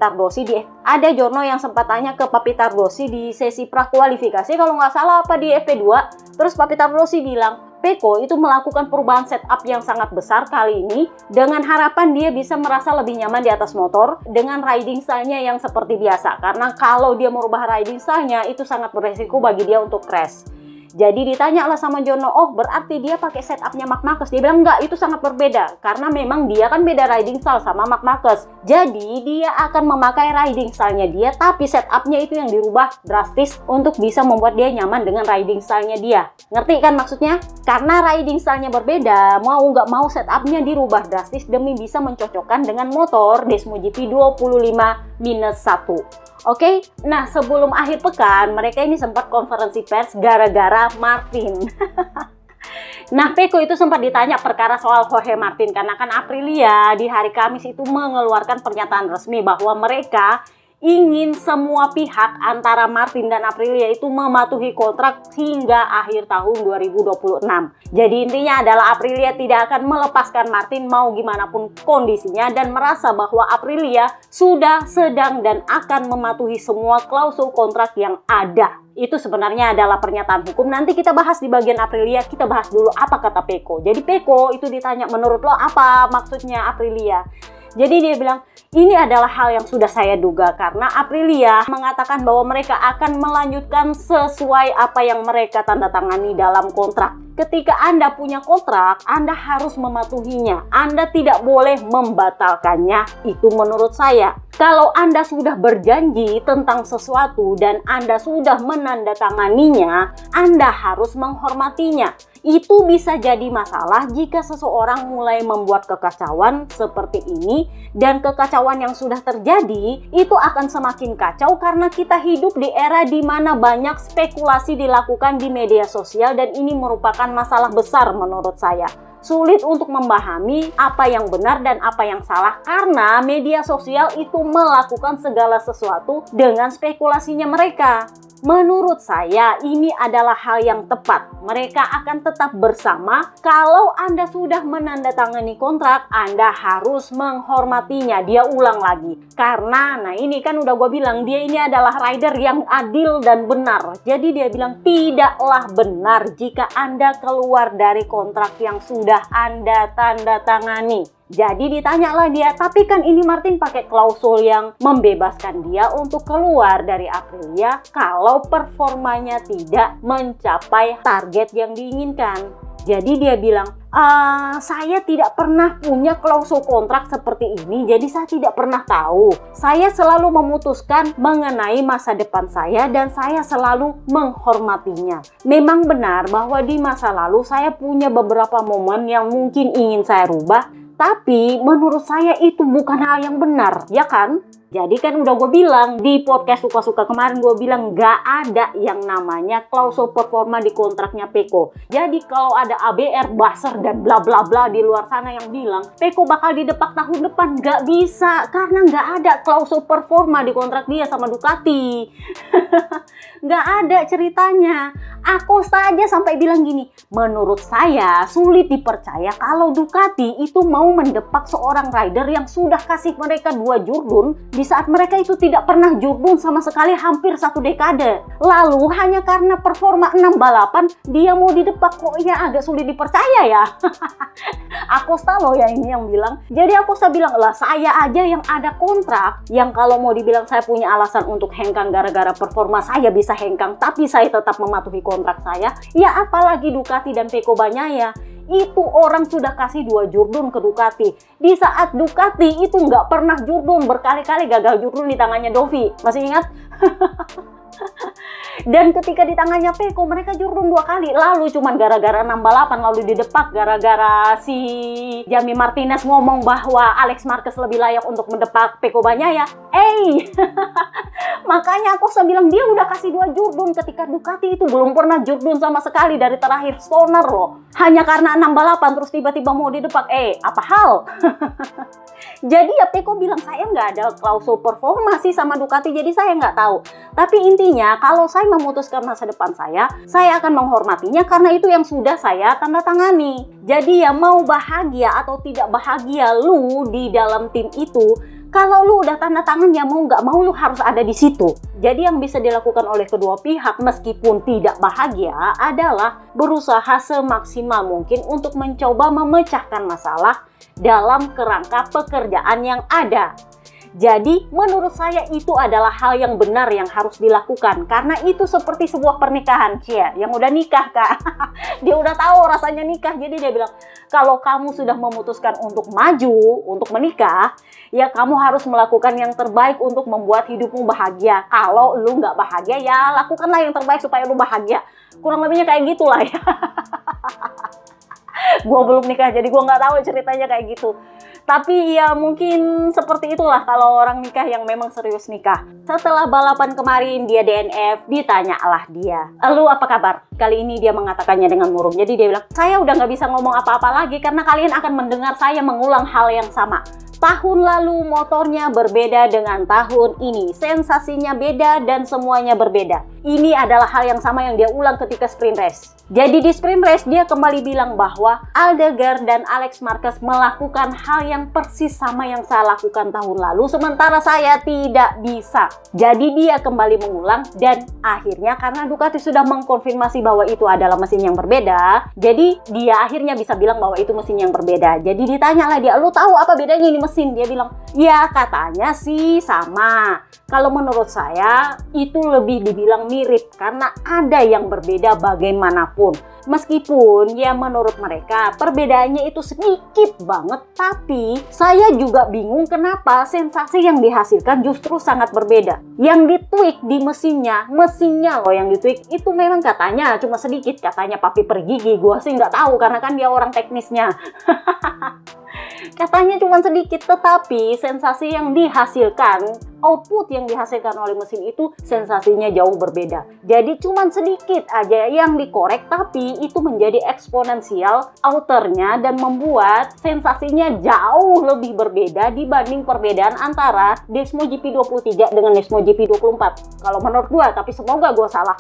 Tardosi di sesi prakualifikasi kalau nggak salah apa di FP2. Terus Papi Tardosi bilang, Pecco itu melakukan perubahan setup yang sangat besar kali ini dengan harapan dia bisa merasa lebih nyaman di atas motor dengan riding style-nya yang seperti biasa. Karena kalau dia merubah riding style-nya itu sangat beresiko bagi dia untuk crash. Jadi ditanya lah sama Jono, oh berarti dia pakai setupnya Marc Marquez. Dia bilang enggak, itu sangat berbeda. Karena memang dia kan beda riding style sama Marc Marquez. Jadi dia akan memakai riding stylenya dia, tapi setupnya itu yang dirubah drastis untuk bisa membuat dia nyaman dengan riding stylenya dia. Ngerti kan maksudnya? Karena riding stylenya berbeda, mau nggak mau setupnya dirubah drastis demi bisa mencocokkan dengan motor Desmo GP 25-1. Oke, nah sebelum akhir pekan mereka ini sempat konferensi pers gara-gara Martin. Nah, Pecco itu sempat ditanya perkara soal Jorge Martin karena kan Aprilia di hari Kamis itu mengeluarkan pernyataan resmi bahwa mereka ingin semua pihak antara Martin dan Aprilia itu mematuhi kontrak hingga akhir tahun 2026. Jadi intinya adalah Aprilia tidak akan melepaskan Martin mau gimana pun kondisinya dan merasa bahwa Aprilia sudah sedang dan akan mematuhi semua klausul kontrak yang ada. Itu sebenarnya adalah pernyataan hukum. Nanti kita bahas di bagian Aprilia, kita bahas dulu apa kata Pecco. Jadi Pecco itu ditanya, menurut lo apa maksudnya Aprilia? Jadi dia bilang, ini adalah hal yang sudah saya duga karena Aprilia mengatakan bahwa mereka akan melanjutkan sesuai apa yang mereka tanda tangani dalam kontrak. Ketika Anda punya kontrak, Anda harus mematuhinya. Anda tidak boleh membatalkannya. Itu menurut saya. Kalau Anda sudah berjanji tentang sesuatu dan Anda sudah menandatanganinya, Anda harus menghormatinya. Itu bisa jadi masalah jika seseorang mulai membuat kekacauan seperti ini, dan kekacauan yang sudah terjadi itu akan semakin kacau karena kita hidup di era di mana banyak spekulasi dilakukan di media sosial dan ini merupakan masalah besar menurut saya. Sulit untuk memahami apa yang benar dan apa yang salah karena media sosial itu melakukan segala sesuatu dengan spekulasinya mereka. Menurut saya ini adalah hal yang tepat. Mereka akan tetap bersama. Kalau Anda sudah menandatangani kontrak, Anda harus menghormatinya. Dia ulang lagi. Karena, nah ini kan udah gue bilang, dia ini adalah rider yang adil dan benar. Jadi dia bilang tidaklah benar jika Anda keluar dari kontrak yang sudah Anda tandatangani. Jadi ditanyalah dia, tapi kan ini Martin pakai klausul yang membebaskan dia untuk keluar dari Aprilia kalau performanya tidak mencapai target yang diinginkan. Jadi dia bilang, saya tidak pernah punya klausul kontrak seperti ini, jadi saya tidak pernah tahu. Saya selalu memutuskan mengenai masa depan saya dan saya selalu menghormatinya. Memang benar bahwa di masa lalu saya punya beberapa momen yang mungkin ingin saya rubah, tapi menurut saya itu bukan hal yang benar, ya kan? Jadi kan udah gue bilang di podcast Suka-Suka kemarin, gue bilang gak ada yang namanya klausul performa di kontraknya Pecco. Jadi kalau ada ABR, buzzer dan bla bla bla di luar sana yang bilang Pecco bakal didepak tahun depan, gak bisa karena gak ada klausul performa di kontrak dia sama Ducati. Gak ada ceritanya. Aku saja sampai bilang gini, menurut saya sulit dipercaya kalau Ducati itu mau mendepak seorang rider yang sudah kasih mereka 2 jurdun di saat mereka itu tidak pernah jurdun sama sekali hampir 1 dekade. Lalu hanya karena performa 6 balapan dia mau didepak, kok ya agak sulit dipercaya ya. Acosta loh ya ini yang bilang. Jadi Acosta bilang, lah saya aja yang ada kontrak yang kalau mau dibilang saya punya alasan untuk hengkang gara-gara performa saya bisa hengkang, tapi saya tetap mematuhi kontrak saya. Ya apalagi Ducati dan Pecco Bagnaia. Itu orang sudah kasih 2 jurdun ke Ducati. Di saat Ducati itu nggak pernah jurdun, berkali-kali gagal jurdun di tangannya Dovi. Masih ingat? Dan ketika di tangannya Pecco mereka jurdun 2 kali, lalu cuman gara-gara 6 balapan lalu didepak gara-gara si Jami Martinez ngomong bahwa Alex Marquez lebih layak untuk mendepak Pecco Bagnaia. Makanya aku bilang dia udah kasih 2 jurdun ketika Ducati itu belum pernah jurdun sama sekali dari terakhir Stoner loh. Hanya karena 6 balapan terus tiba-tiba mau didepak. Apa hal? Jadi ya Pecco bilang saya nggak ada klausul performa sih sama Ducati, jadi saya nggak tahu. Tapi intinya kalau saya memutuskan masa depan saya akan menghormatinya karena itu yang sudah saya tanda tangani. Jadi ya mau bahagia atau tidak bahagia lu di dalam tim itu, kalau lu udah tanda tangan ya mau nggak mau lu harus ada di situ. Jadi yang bisa dilakukan oleh kedua pihak meskipun tidak bahagia adalah berusaha semaksimal mungkin untuk mencoba memecahkan masalah dalam kerangka pekerjaan yang ada. Jadi menurut saya itu adalah hal yang benar yang harus dilakukan, karena itu seperti sebuah pernikahan. Cia, yang udah nikah Kak, dia udah tahu rasanya nikah. Jadi dia bilang, kalau kamu sudah memutuskan untuk maju, untuk menikah, ya kamu harus melakukan yang terbaik untuk membuat hidupmu bahagia. Kalau lu nggak bahagia, ya lakukanlah yang terbaik supaya lu bahagia. Kurang lebihnya kayak gitulah ya. Gue belum nikah, jadi gue nggak tahu ceritanya kayak gitu. Tapi ya mungkin seperti itulah kalau orang nikah yang memang serius nikah. Setelah balapan kemarin dia DNF, ditanyalah dia, "Lu apa kabar?" Kali ini dia mengatakannya dengan murung. Jadi dia bilang, "Saya udah nggak bisa ngomong apa-apa lagi karena kalian akan mendengar saya mengulang hal yang sama. Tahun lalu motornya berbeda dengan tahun ini. Sensasinya beda dan semuanya berbeda." Ini adalah hal yang sama yang dia ulang ketika sprint race. Jadi di sprint race dia kembali bilang bahwa Aldegar dan Alex Marquez melakukan hal yang persis sama yang saya lakukan tahun lalu, sementara saya tidak bisa. Jadi dia kembali mengulang dan akhirnya karena Ducati sudah mengkonfirmasi bahwa itu adalah mesin yang berbeda, jadi dia akhirnya bisa bilang bahwa itu mesin yang berbeda. Jadi ditanyalah dia, "Lu tahu apa bedanya ini mesin?" Dia bilang, "Ya katanya sih sama. Kalau menurut saya itu lebih dibilang mirip karena ada yang berbeda bagaimanapun." Meskipun ya menurut mereka perbedaannya itu sedikit banget, tapi saya juga bingung kenapa sensasi yang dihasilkan justru sangat berbeda. Yang ditweak di mesinnya loh yang ditweak itu memang katanya cuma sedikit, katanya papi pergigi. Gua sih nggak tahu karena kan dia orang teknisnya. Katanya cuma sedikit, tetapi sensasi yang dihasilkan, output yang dihasilkan oleh mesin itu sensasinya jauh berbeda. Jadi cuma sedikit aja yang dikorek, tapi itu menjadi eksponensial outernya dan membuat sensasinya jauh lebih berbeda dibanding perbedaan antara Desmo GP23 dengan Desmo GP24. Kalau menurut gua, tapi semoga gua salah.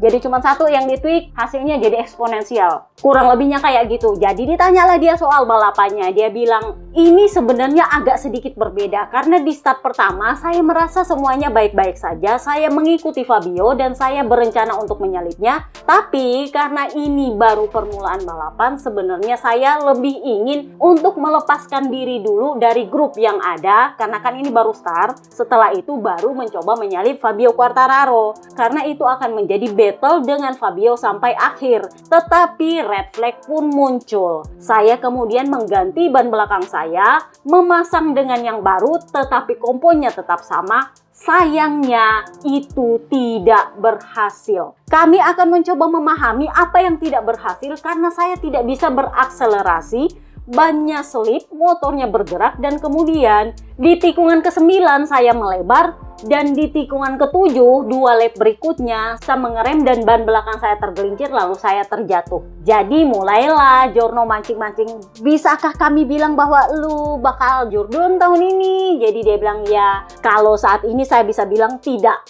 Jadi cuma satu yang ditweak, hasilnya jadi eksponensial. Kurang lebihnya kayak gitu. Jadi ditanyalah dia soal balapannya. Dia bilang, "Ini sebenarnya agak sedikit berbeda karena di start pertama saya merasa semuanya baik-baik saja. Saya mengikuti Fabio dan saya berencana untuk menyalipnya. Tapi karena ini baru permulaan balapan, sebenarnya saya lebih ingin untuk melepaskan diri dulu dari grup yang ada karena kan ini baru start. Setelah itu baru mencoba menyalip Fabio Quartararo karena itu akan menjadi battle dengan Fabio sampai akhir." Tetapi red flag pun muncul. Saya kemudian mengganti ban belakang saya, memasang dengan yang baru, tetapi komponnya tetap sama. Sayangnya itu tidak berhasil. Kami akan mencoba memahami apa yang tidak berhasil karena saya tidak bisa berakselerasi, bannya selip, motornya bergerak, dan kemudian di tikungan ke-9 saya melebar, dan di tikungan ke-7 dua lap berikutnya saya mengerem dan ban belakang saya tergelincir lalu saya terjatuh. Jadi mulailah Giorno mancing-mancing, "Bisakah kami bilang bahwa lu bakal Jordan tahun ini?" Jadi dia bilang, "Ya kalau saat ini saya bisa bilang tidak."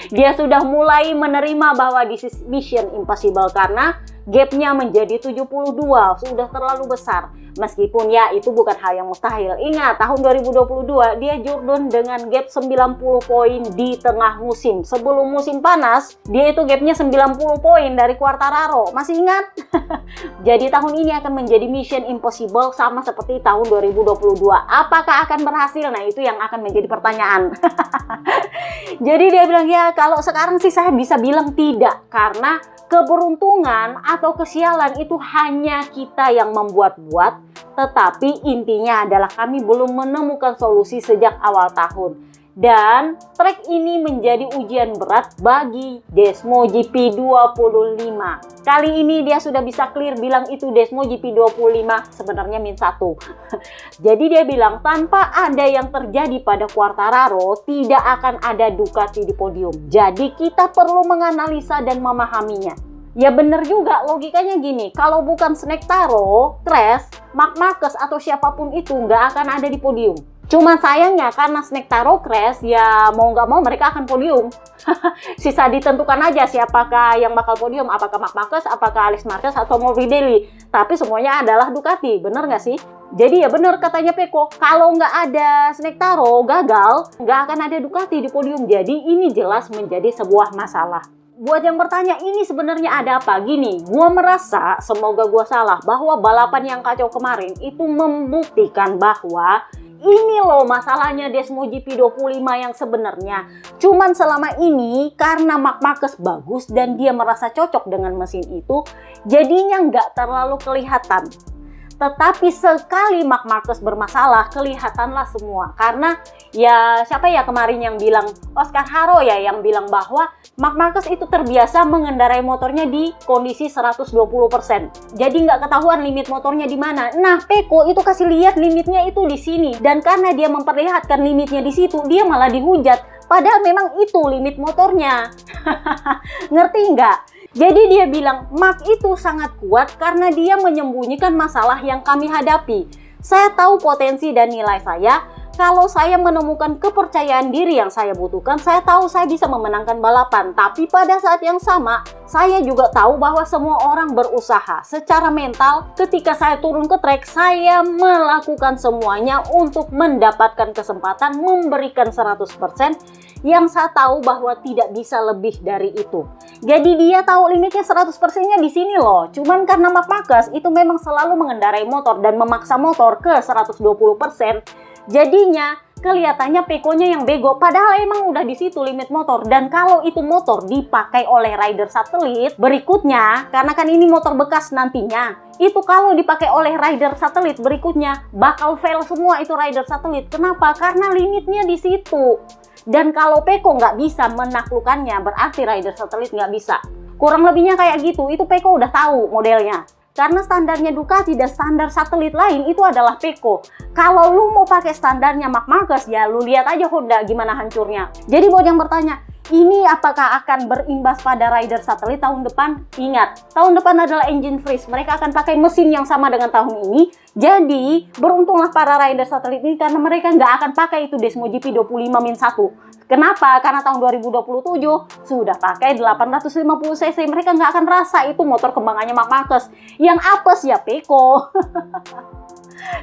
Dia sudah mulai menerima bahwa this is mission impossible karena gapnya menjadi 72, sudah terlalu besar. Meskipun ya itu bukan hal yang mustahil. Ingat, tahun 2022 dia Jordan dengan gap 90 poin di tengah musim. Sebelum musim panas, dia itu gapnya 90 poin dari Quartararo. Masih ingat? Jadi tahun ini akan menjadi mission impossible sama seperti tahun 2022. Apakah akan berhasil? Nah, itu yang akan menjadi pertanyaan. Jadi dia bilang, "Ya kalau sekarang sih saya bisa bilang tidak, karena keberuntungan atau kesialan itu hanya kita yang membuat-buat, tetapi intinya adalah kami belum menemukan solusi sejak awal tahun. Dan trek ini menjadi ujian berat bagi Desmo GP25. Kali ini dia sudah bisa clear bilang itu Desmo GP25 sebenarnya -1. Jadi dia bilang tanpa ada yang terjadi pada Quartararo tidak akan ada Ducati di podium. Jadi kita perlu menganalisa dan memahaminya." Ya bener juga, logikanya gini, kalau bukan Snektaro, Crash, Marc Marquez atau siapapun itu nggak akan ada di podium. Cuma sayangnya karena Snektaro crash, ya mau nggak mau mereka akan podium. Sisa ditentukan aja siapakah yang bakal podium, apakah Marc Marquez, apakah Alex Marquez, atau Morbidelli. Tapi semuanya adalah Ducati, bener nggak sih? Jadi ya bener katanya Peko, kalau nggak ada Snektaro gagal, nggak akan ada Ducati di podium. Jadi ini jelas menjadi sebuah masalah. Buat yang bertanya ini sebenarnya ada apa? Gini, gua merasa, semoga gua salah, bahwa balapan yang kacau kemarin itu membuktikan bahwa Ini loh masalahnya Desmo GP25 yang sebenarnya. Cuman selama ini karena Marc Marquez bagus dan dia merasa cocok dengan mesin itu, jadinya nggak terlalu kelihatan. Tetapi sekali Marc Marquez bermasalah, kelihatanlah semua. Karena ya siapa ya kemarin yang bilang, Oscar Haro ya yang bilang bahwa Marc Marquez itu terbiasa mengendarai motornya di kondisi 120%. Jadi nggak ketahuan limit motornya di mana. Nah, Pecco itu kasih lihat limitnya itu di sini. Dan karena dia memperlihatkan limitnya di situ, dia malah dihujat. Padahal memang itu limit motornya. Ngerti nggak? Jadi dia bilang, Marc itu sangat kuat karena dia menyembunyikan masalah yang kami hadapi. Saya tahu potensi dan nilai saya. Kalau saya menemukan kepercayaan diri yang saya butuhkan, saya tahu saya bisa memenangkan balapan. Tapi pada saat yang sama, saya juga tahu bahwa semua orang berusaha. Secara mental, ketika saya turun ke trek, saya melakukan semuanya untuk mendapatkan kesempatan memberikan 100%, yang saya tahu bahwa tidak bisa lebih dari itu. Jadi dia tahu limitnya 100%-nya di sini loh. Cuman karena Marc Marquez itu memang selalu mengendarai motor dan memaksa motor ke 120%, jadinya kelihatannya Pecco-nya yang bego, padahal emang udah di situ limit motor. Dan kalau itu motor dipakai oleh rider satelit berikutnya, karena kan ini motor bekas nantinya, itu kalau dipakai oleh rider satelit berikutnya bakal fail semua itu rider satelit. Kenapa? Karena limitnya di situ. Dan kalau Pecco nggak bisa menaklukkannya, berarti rider satelit nggak bisa. Kurang lebihnya kayak gitu. Itu Pecco udah tahu modelnya. Karena standarnya Ducati dan standar satelit lain itu adalah Pecco. Kalau lu mau pakai standarnya Marc Marquez, ya lu lihat aja Honda gimana hancurnya. Jadi buat yang bertanya, ini apakah akan berimbas pada rider satelit tahun depan? Ingat, tahun depan adalah engine freeze. Mereka akan pakai mesin yang sama dengan tahun ini. Jadi, beruntunglah para rider satelit ini karena mereka nggak akan pakai itu Desmo GP25-1. Kenapa? Karena tahun 2027 sudah pakai 850 cc. Mereka nggak akan rasa itu motor kembangannya Marc Marquez. Yang apes ya Pecco.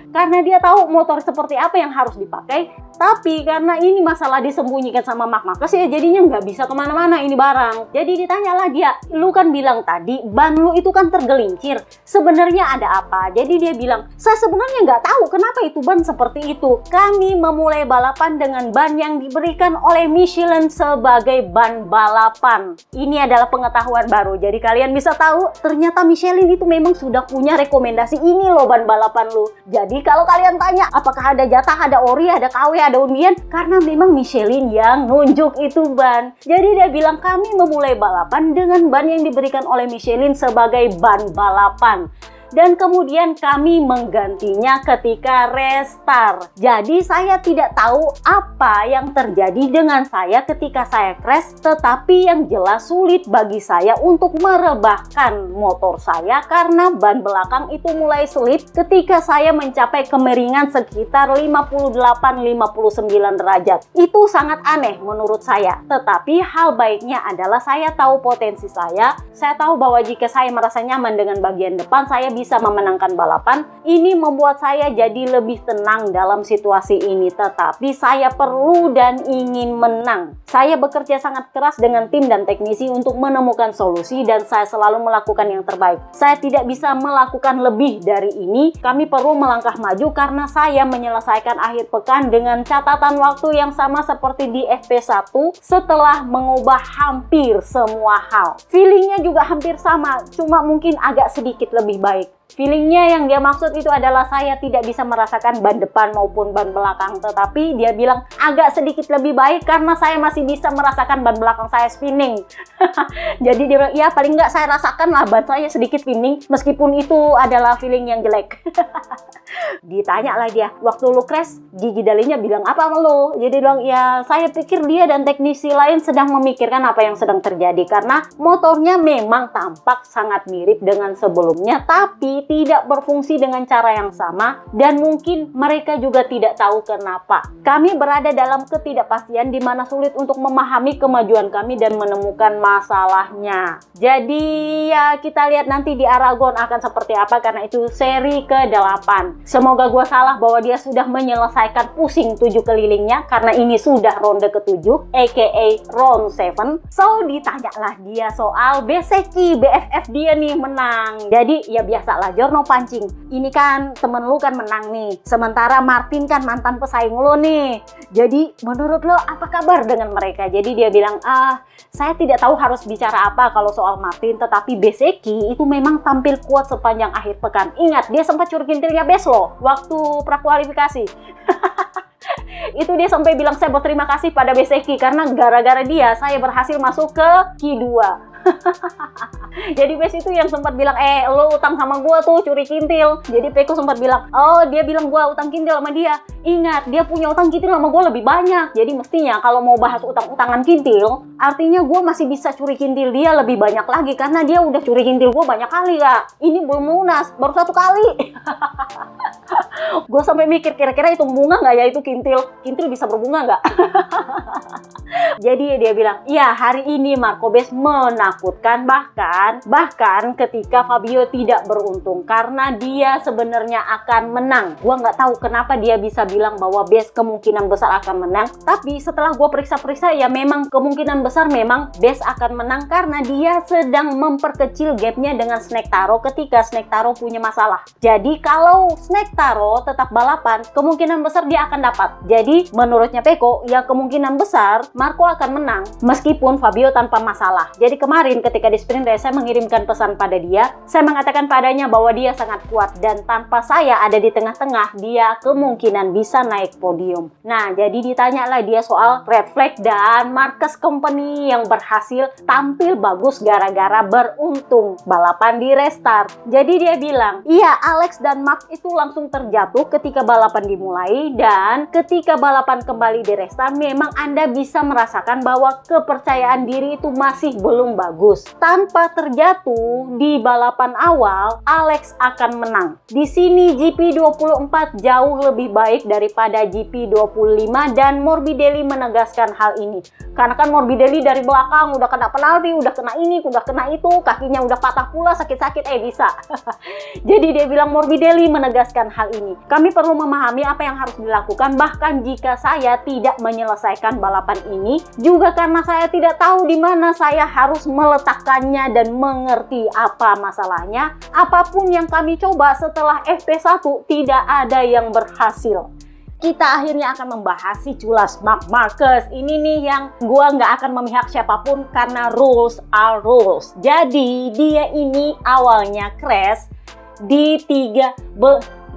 Karena dia tahu motor seperti apa yang harus dipakai. Tapi karena ini masalah disembunyikan sama Marc Marquez, ya jadinya nggak bisa kemana-mana ini barang. Jadi ditanyalah dia, lu kan bilang tadi ban lu itu kan tergelincir. Sebenarnya ada apa? Jadi dia bilang, saya sebenarnya nggak tahu kenapa itu ban seperti itu. Kami memulai balapan dengan ban yang diberikan oleh Michelin sebagai ban balapan. Ini adalah pengetahuan baru. Jadi kalian bisa tahu ternyata Michelin itu memang sudah punya rekomendasi ini loh ban balapan lu. Jadi kalau kalian tanya apakah ada jatah, ada ori, ada KW, ada undian, karena memang Michelin yang nunjuk itu ban. Jadi dia bilang kami memulai balapan dengan ban yang diberikan oleh Michelin sebagai ban balapan. Dan kemudian kami menggantinya ketika restart. Jadi saya tidak tahu apa yang terjadi dengan saya ketika saya crash, tetapi yang jelas sulit bagi saya untuk merebahkan motor saya karena ban belakang itu mulai selip ketika saya mencapai kemiringan sekitar 58-59 derajat. Itu sangat aneh menurut saya. Tetapi hal baiknya adalah saya tahu potensi saya tahu bahwa jika saya merasa nyaman dengan bagian depan, saya bisa memenangkan balapan. Ini membuat saya jadi lebih tenang dalam situasi ini. Tetapi saya perlu dan ingin menang. Saya bekerja sangat keras dengan tim dan teknisi untuk menemukan solusi dan saya selalu melakukan yang terbaik. Saya tidak bisa melakukan lebih dari ini. Kami perlu melangkah maju karena saya menyelesaikan akhir pekan dengan catatan waktu yang sama seperti di FP1 setelah mengubah hampir semua hal. Feelingnya juga hampir sama, cuma mungkin agak sedikit lebih baik. Feelingnya yang dia maksud itu adalah saya tidak bisa merasakan ban depan maupun ban belakang. Tetapi dia bilang agak sedikit lebih baik karena saya masih bisa merasakan ban belakang saya spinning. Jadi dia bilang, ya paling nggak saya rasakan lah ban saya sedikit spinning. Meskipun itu adalah feeling yang jelek. Ditanya lah dia, waktu lu crash, gigi dalinya bilang apa sama lu? Jadi dia bilang, ya saya pikir dia dan teknisi lain sedang memikirkan apa yang sedang terjadi. Karena motornya memang tampak sangat mirip dengan sebelumnya. Tapi tidak berfungsi dengan cara yang sama dan mungkin mereka juga tidak tahu kenapa. Kami berada dalam ketidakpastian di mana sulit untuk memahami kemajuan kami dan menemukan masalahnya. Jadi ya kita lihat nanti di Aragon akan seperti apa karena itu seri ke-8. Semoga gue salah bahwa dia sudah menyelesaikan pusing 7 kelilingnya karena ini sudah ronde ke-7 aka round 7. So ditanyalah dia soal Bezzecchi, BFF dia nih menang. Jadi ya biasalah Jorno pancing, ini kan temen lu kan menang nih, sementara Martin kan mantan pesaing lo nih. Jadi menurut lo apa kabar dengan mereka? Jadi dia bilang, saya tidak tahu harus bicara apa kalau soal Martin, tetapi Bezzecchi itu memang tampil kuat sepanjang akhir pekan. Ingat, dia sempat curi kintilnya Bez loh waktu prakualifikasi. Itu dia sampai bilang, saya berterima kasih pada Bezzecchi karena gara-gara dia saya berhasil masuk ke Q2. Jadi Bez itu yang sempat bilang, lo utang sama gua tuh curi kintil. Jadi Peko sempat bilang, oh dia bilang gua utang kintil sama dia. Ingat, dia punya utang kintil sama gua lebih banyak. Jadi mestinya kalau mau bahas utang-utangan kintil, artinya gua masih bisa curi kintil dia lebih banyak lagi karena dia udah curi kintil gua banyak kali, Kak. Ini belum lunas, baru 1 kali. Gue sampai mikir, kira-kira itu bunga nggak ya itu kintil? Kintil bisa berbunga nggak? Jadi dia bilang, ya hari ini Marco Bez menakutkan, bahkan ketika Fabio tidak beruntung karena dia sebenarnya akan menang. Gue nggak tahu kenapa dia bisa bilang bahwa Bez kemungkinan besar akan menang, tapi setelah gue periksa-periksa ya memang kemungkinan besar memang Bez akan menang karena dia sedang memperkecil gapnya dengan Snack Taro ketika Snack Taro punya masalah. Jadi kalau Snack Taro tetap balapan, kemungkinan besar dia akan dapat. Jadi menurutnya Peko, ya kemungkinan besar Marco akan menang meskipun Fabio tanpa masalah. Jadi kemarin ketika di sprint race saya mengirimkan pesan pada dia, saya mengatakan padanya bahwa dia sangat kuat dan tanpa saya ada di tengah-tengah, dia kemungkinan bisa naik podium. Nah, jadi ditanyalah dia soal red flag dan Marquez Company yang berhasil tampil bagus gara-gara beruntung balapan di restart. Jadi dia bilang, iya Alex dan Mark itu langsung terjatuh ketika balapan dimulai, dan ketika balapan kembali di restart memang Anda bisa merasakan bahwa kepercayaan diri itu masih belum bagus. Tanpa terjatuh di balapan awal, Alex akan menang. Di sini GP24 jauh lebih baik daripada GP25 dan Morbidelli menegaskan hal ini. Karena kan Morbidelli dari belakang udah kena penalti, udah kena ini, udah kena itu, kakinya udah patah pula, sakit-sakit bisa. Jadi dia bilang Morbidelli menegaskan hal ini. Kami perlu memahami apa yang harus dilakukan bahkan jika saya tidak menyelesaikan balapan ini, juga karena saya tidak tahu di mana saya harus meletakkannya dan mengerti apa masalahnya. Apapun yang kami coba setelah FP1 tidak ada yang berhasil. Kita akhirnya akan membahas si culas Marc Marquez. Ini nih yang gua nggak akan memihak siapapun karena rules are rules. Jadi dia ini awalnya crash di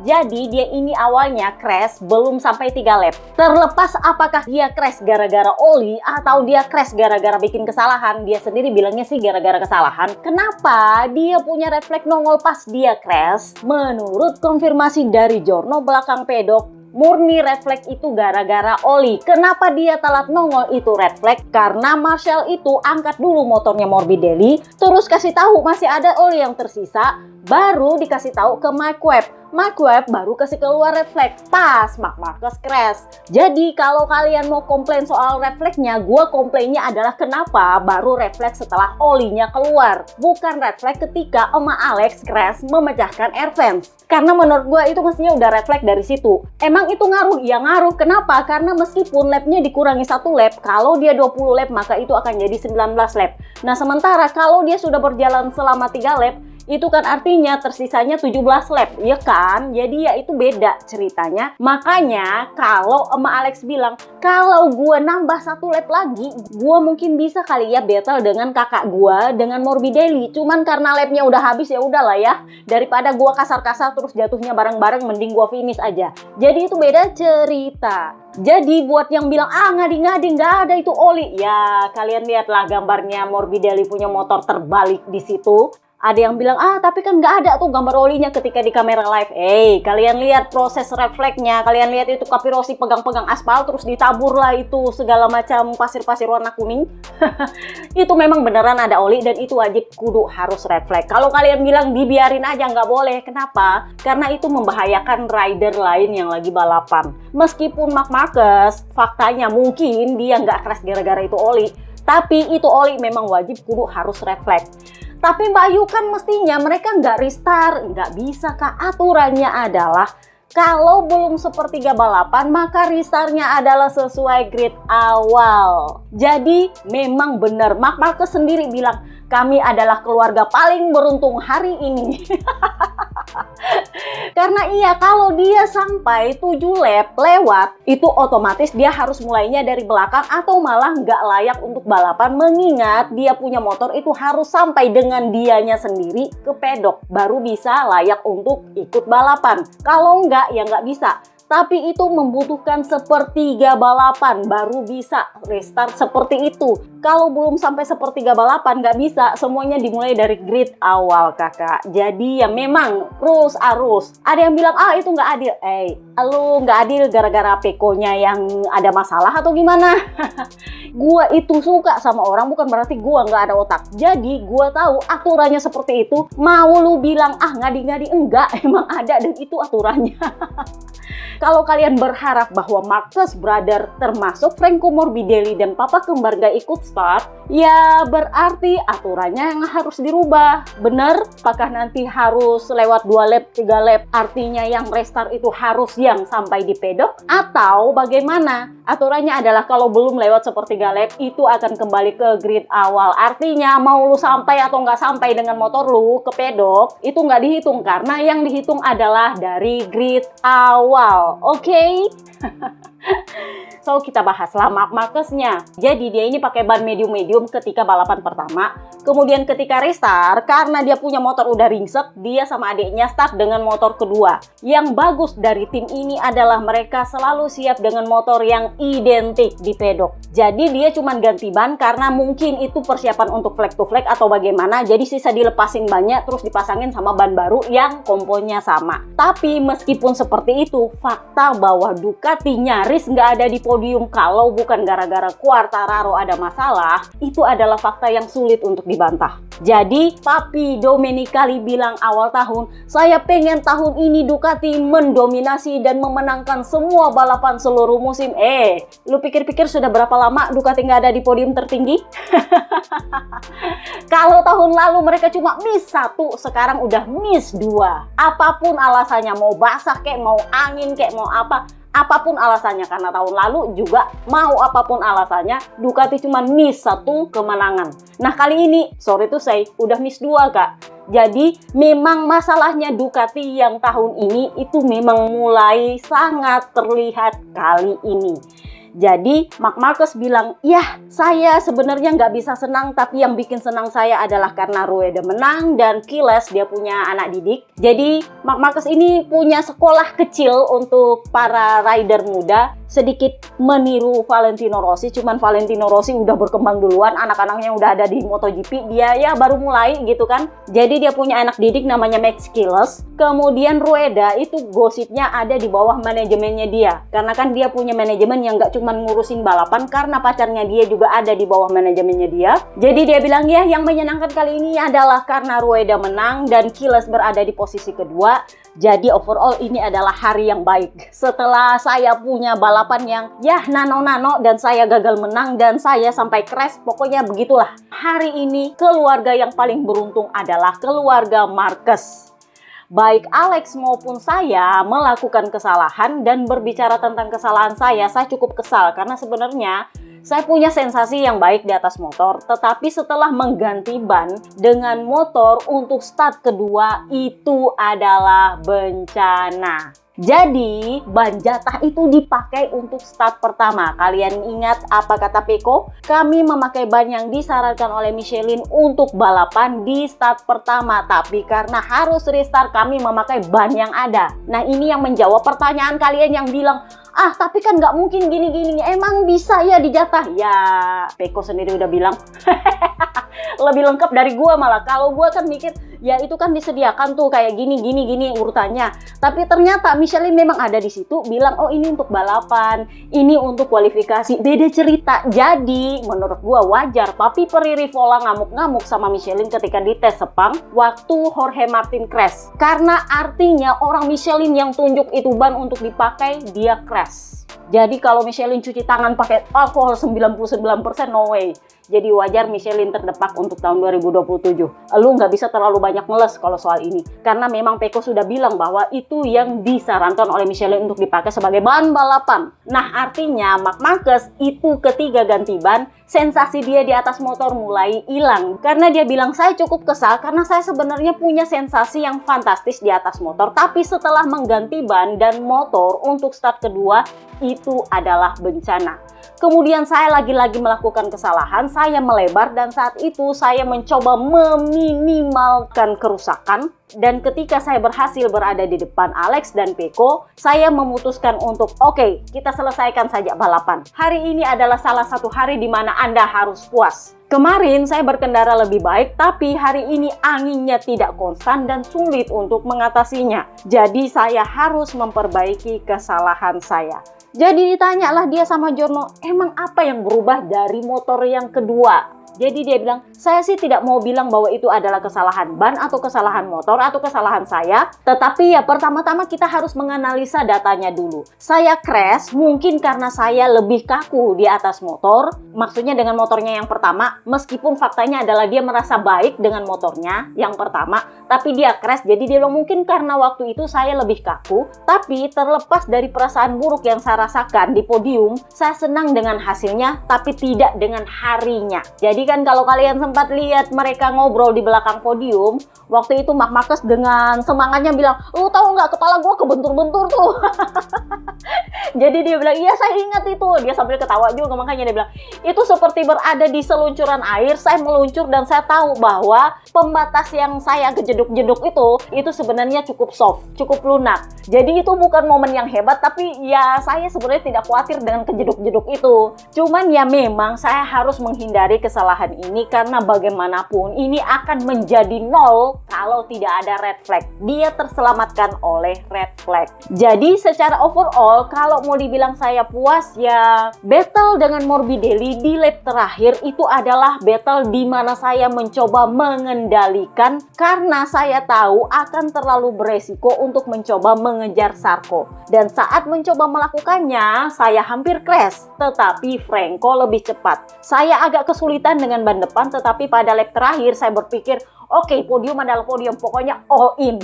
Jadi dia ini awalnya crash belum sampai 3 lap. Terlepas apakah dia crash gara-gara oli atau dia crash gara-gara bikin kesalahan, dia sendiri bilangnya sih gara-gara kesalahan. Kenapa dia punya red flag nongol pas dia crash? Menurut konfirmasi dari Jorno belakang pedok, murni red flag itu gara-gara oli. Kenapa dia telat nongol itu red flag? Karena Marshall itu angkat dulu motornya Morbidelli, terus kasih tahu masih ada oli yang tersisa, baru dikasih tahu ke Mike Webb. Mike Webb baru kasih keluar red flag pas Marc Marquez crash. Jadi kalau kalian mau komplain soal red flagnya, gue komplainnya adalah kenapa baru red flag setelah olinya keluar, bukan red flag ketika Oma Alex crash memecahkan air vents. Karena menurut gue itu mestinya udah red flag dari situ. Emang itu ngaruh? Ya ngaruh. Kenapa? Karena meskipun lapnya dikurangi 1 lap, kalau dia 20 lap maka itu akan jadi 19 lap. Nah sementara kalau dia sudah berjalan selama 3 lap, itu kan artinya tersisanya 17 lap, ya kan? Jadi ya itu beda ceritanya. Makanya kalau Emak Alex bilang, kalau gue nambah 1 lap lagi, gue mungkin bisa kali ya battle dengan kakak gue, dengan Morbidelli. Cuman karena lapnya udah habis ya udahlah ya. Daripada gue kasar-kasar terus jatuhnya bareng-bareng, mending gue finish aja. Jadi itu beda cerita. Jadi buat yang bilang, ngadi-ngadi nggak ada itu oli. Ya kalian lihatlah gambarnya Morbidelli punya motor terbalik di situ. Ada yang bilang, tapi kan nggak ada tuh gambar olinya ketika di kamera live. Kalian lihat proses refleksnya, kalian lihat itu Capirossi pegang-pegang aspal, terus ditabur lah itu segala macam pasir-pasir warna kuning. Itu memang beneran ada oli dan itu wajib kudu harus refleks. Kalau kalian bilang dibiarin aja, nggak boleh. Kenapa? Karena itu membahayakan rider lain yang lagi balapan. Meskipun Marc Marquez, faktanya mungkin dia nggak crash gara-gara itu oli. Tapi itu oli memang wajib kudu harus refleks. Tapi Mbak Ayu kan mestinya mereka nggak restart, nggak bisa Kak. Aturannya adalah kalau belum sepertiga balapan maka restartnya adalah sesuai grid awal. Jadi memang benar, Marc Marquez sendiri bilang, kami adalah keluarga paling beruntung hari ini. Karena iya, kalau dia sampai 7 lap lewat, itu otomatis dia harus mulainya dari belakang atau malah nggak layak untuk balapan, mengingat dia punya motor itu harus sampai dengan dianya sendiri ke pedok baru bisa layak untuk ikut balapan. Kalau nggak, ya nggak bisa. Tapi itu membutuhkan sepertiga balapan baru bisa restart seperti itu. Kalau belum sampai sepertiga balapan nggak bisa, semuanya dimulai dari grid awal kakak. Jadi ya memang rules arus. Ada yang bilang itu nggak adil. Lu nggak adil gara-gara Peko-nya yang ada masalah atau gimana? Gua itu suka sama orang bukan berarti gua nggak ada otak. Jadi gua tahu aturannya seperti itu. Mau lu bilang ngadi-ngadi, enggak, emang ada dan itu aturannya. Kalau kalian berharap bahwa Marquez Brother termasuk Franco Morbidelli dan papa kembar gak ikut start, ya berarti aturannya yang harus dirubah. Bener? Apakah nanti harus lewat 2 lap, 3 lap? Artinya yang restart itu harus yang sampai di pedok? Atau bagaimana? Aturannya adalah kalau belum lewat sepertiga lap, itu akan kembali ke grid awal. Artinya mau lu sampai atau nggak sampai dengan motor lu ke pedok, itu nggak dihitung karena yang dihitung adalah dari grid awal. Oke? So kita bahaslah Marc Marquez-nya. Jadi dia ini pakai ban medium-medium ketika balapan pertama. Kemudian ketika restart, karena dia punya motor udah ringsek, dia sama adiknya start dengan motor kedua. Yang bagus dari tim ini adalah mereka selalu siap dengan motor yang identik di pedok. Jadi dia cuma ganti ban karena mungkin itu persiapan untuk flag to flag atau bagaimana. Jadi sisa dilepasin banyak terus dipasangin sama ban baru yang komponnya sama. Tapi meskipun seperti itu, fakta bahwa Ducati nyaris nggak ada di podium kalau bukan gara-gara Quartararo ada masalah, itu adalah fakta yang sulit untuk dibantah. Jadi Papi Domenicali bilang awal tahun, saya pengen tahun ini Ducati mendominasi dan memenangkan semua balapan seluruh musim. Lu pikir-pikir sudah berapa lama Ducati nggak ada di podium tertinggi? Kalau tahun lalu mereka cuma miss 1, sekarang udah miss 2. Apapun alasannya, mau basah kek, mau angin kek, mau apa, apapun alasannya, karena tahun lalu juga mau apapun alasannya, Ducati cuma miss 1 kemenangan. Nah kali ini, sorry to say, udah miss 2 kak. Jadi memang masalahnya Ducati yang tahun ini itu memang mulai sangat terlihat kali ini. Jadi Marc Marquez bilang, ya saya sebenarnya nggak bisa senang, tapi yang bikin senang saya adalah karena Rueda menang dan Kiles dia punya anak didik. Jadi Marc Marquez ini punya sekolah kecil untuk para rider muda, sedikit meniru Valentino Rossi. Cuman Valentino Rossi udah berkembang duluan, anak-anaknya udah ada di MotoGP, dia ya baru mulai gitu kan. Jadi dia punya anak didik namanya Max Kiles. Kemudian Rueda itu gosipnya ada di bawah manajemennya dia, karena kan dia punya manajemen yang nggak cuman ngurusin balapan, karena pacarnya dia juga ada di bawah manajemennya dia. Jadi dia bilang ya yang menyenangkan kali ini adalah karena Rueda menang dan Kiles berada di posisi kedua. Jadi overall ini adalah hari yang baik. Setelah saya punya balapan yang ya nano-nano dan saya gagal menang dan saya sampai crash, pokoknya begitulah. Hari ini keluarga yang paling beruntung adalah keluarga Marquez. Baik Alex maupun saya melakukan kesalahan, dan berbicara tentang kesalahan saya cukup kesal karena sebenarnya saya punya sensasi yang baik di atas motor, tetapi setelah mengganti ban dengan motor untuk start kedua itu adalah bencana. Jadi ban jatah itu dipakai untuk start pertama. Kalian ingat apa kata Peko? Kami memakai ban yang disarankan oleh Michelin untuk balapan di start pertama, tapi karena harus restart kami memakai ban yang ada. Nah ini yang menjawab pertanyaan kalian yang bilang, tapi kan nggak mungkin gini-gini, emang bisa ya dijatah? Ya Peko sendiri udah bilang lebih lengkap dari gua malah. Kalau gua kan mikir ya itu kan disediakan tuh kayak gini urutannya, tapi ternyata Michelin memang ada di situ bilang oh ini untuk balapan, ini untuk kualifikasi, beda cerita. Jadi menurut gua wajar Papi Pririvola ngamuk-ngamuk sama Michelin ketika dites Sepang waktu Jorge Martin crash, karena artinya orang Michelin yang tunjuk itu ban untuk dipakai dia crash. Jadi kalau Michelin cuci tangan pakai alkohol 99%, no way. Jadi wajar Michelin terdepak untuk tahun 2027. Lu nggak bisa terlalu banyak ngeles kalau soal ini. Karena memang Peko sudah bilang bahwa itu yang disarankan oleh Michelin untuk dipakai sebagai ban balapan. Nah artinya Marc Marquez itu ketika ganti ban, sensasi dia di atas motor mulai hilang. Karena dia bilang, saya cukup kesal karena saya sebenarnya punya sensasi yang fantastis di atas motor. Tapi setelah mengganti ban dan motor untuk start kedua, itu adalah bencana. Kemudian saya lagi-lagi melakukan kesalahan, saya melebar dan saat itu saya mencoba meminimalkan kerusakan. Dan ketika saya berhasil berada di depan Alex dan Peko, saya memutuskan untuk oke, kita selesaikan saja balapan. Hari ini adalah salah satu hari di mana Anda harus puas. Kemarin saya berkendara lebih baik, tapi hari ini anginnya tidak konstan dan sulit untuk mengatasinya. Jadi saya harus memperbaiki kesalahan saya. Jadi ditanyalah dia sama Jorno, emang apa yang berubah dari motor yang kedua? Jadi dia bilang, saya sih tidak mau bilang bahwa itu adalah kesalahan ban atau kesalahan motor atau kesalahan saya. Tetapi ya pertama-tama kita harus menganalisa datanya dulu. Saya crash mungkin karena saya lebih kaku di atas motor. Maksudnya dengan motornya yang pertama, meskipun faktanya adalah dia merasa baik dengan motornya yang pertama. Tapi dia crash, jadi dia bilang mungkin karena waktu itu saya lebih kaku. Tapi terlepas dari perasaan buruk yang saya rasakan di podium, saya senang dengan hasilnya tapi tidak dengan harinya. Jadi kan kalau kalian sempat lihat mereka ngobrol di belakang podium, waktu itu Marc Marquez dengan semangatnya bilang, lu tahu nggak kepala gue kebentur-bentur tuh. Jadi dia bilang, iya saya ingat itu. Dia sambil ketawa juga, makanya dia bilang, itu seperti berada di seluncuran air, saya meluncur dan saya tahu bahwa pembatas yang saya kejeduk-jeduk itu sebenarnya cukup soft, cukup lunak. Jadi itu bukan momen yang hebat, tapi ya saya sebenarnya tidak khawatir dengan kejeduk-jeduk itu. Cuman ya memang saya harus menghindari kesalahan ini karena bagaimanapun ini akan menjadi nol kalau tidak ada red flag. Dia terselamatkan oleh red flag. Jadi secara overall kalau mau dibilang saya puas ya battle dengan Morbidelli di lap terakhir itu adalah battle di mana saya mencoba mengendalikan karena saya tahu akan terlalu beresiko untuk mencoba mengejar Zarco. Dan saat mencoba melakukannya saya hampir crash, tetapi Franco lebih cepat. Saya agak kesulitan dengan ban depan, tetapi pada lap terakhir saya berpikir oke, podium adalah podium, pokoknya all in.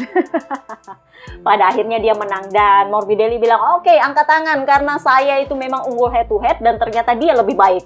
Pada akhirnya dia menang dan Morbidelli bilang oke, angkat tangan karena saya itu memang unggul head to head dan ternyata dia lebih baik.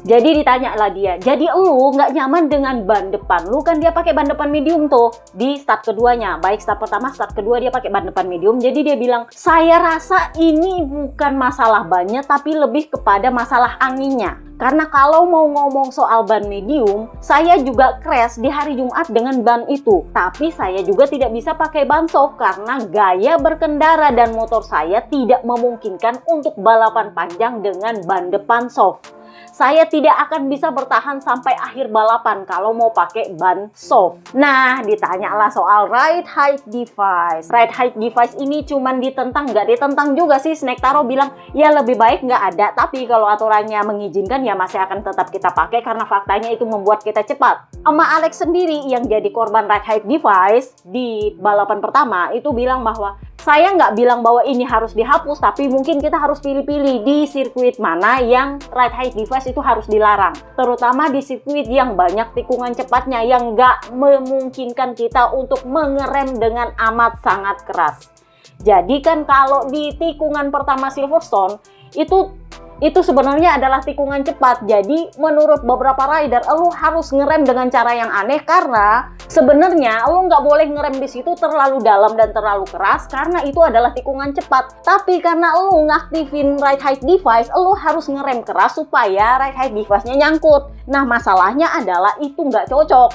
Jadi ditanyalah dia, jadi lu nggak nyaman dengan ban depan lu? Kan dia pakai ban depan medium tuh di start keduanya, baik start pertama start kedua dia pakai ban depan medium. Jadi dia bilang saya rasa ini bukan masalah bannya tapi lebih kepada masalah anginnya. Karena kalau mau ngomong soal ban medium, saya juga crash di hari Jumat dengan ban itu. Tapi saya juga tidak bisa pakai ban soft karena gaya berkendara dan motor saya tidak memungkinkan untuk balapan panjang dengan ban depan soft. Saya tidak akan bisa bertahan sampai akhir balapan kalau mau pakai ban soft. Nah, ditanyalah soal ride height device. Ride height device ini cuman ditentang, nggak ditentang juga sih. Snake Taro bilang, ya lebih baik nggak ada. Tapi kalau aturannya mengizinkan, ya masih akan tetap kita pakai karena faktanya itu membuat kita cepat. Sama Alex sendiri yang jadi korban ride height device di balapan pertama, itu bilang bahwa saya nggak bilang bahwa ini harus dihapus, tapi mungkin kita harus pilih-pilih di sirkuit mana yang ride height device itu harus dilarang. Terutama di sirkuit yang banyak tikungan cepatnya, yang nggak memungkinkan kita untuk mengerem dengan amat sangat keras. Jadi kan kalau di tikungan pertama Silverstone, itu sebenarnya adalah tikungan cepat. Jadi menurut beberapa rider, lu harus ngerem dengan cara yang aneh karena sebenarnya lu nggak boleh ngerem di situ terlalu dalam dan terlalu keras karena itu adalah tikungan cepat. Tapi karena lu ngaktifin ride height device, lu harus ngerem keras supaya ride height device-nya nyangkut. Nah masalahnya adalah itu nggak cocok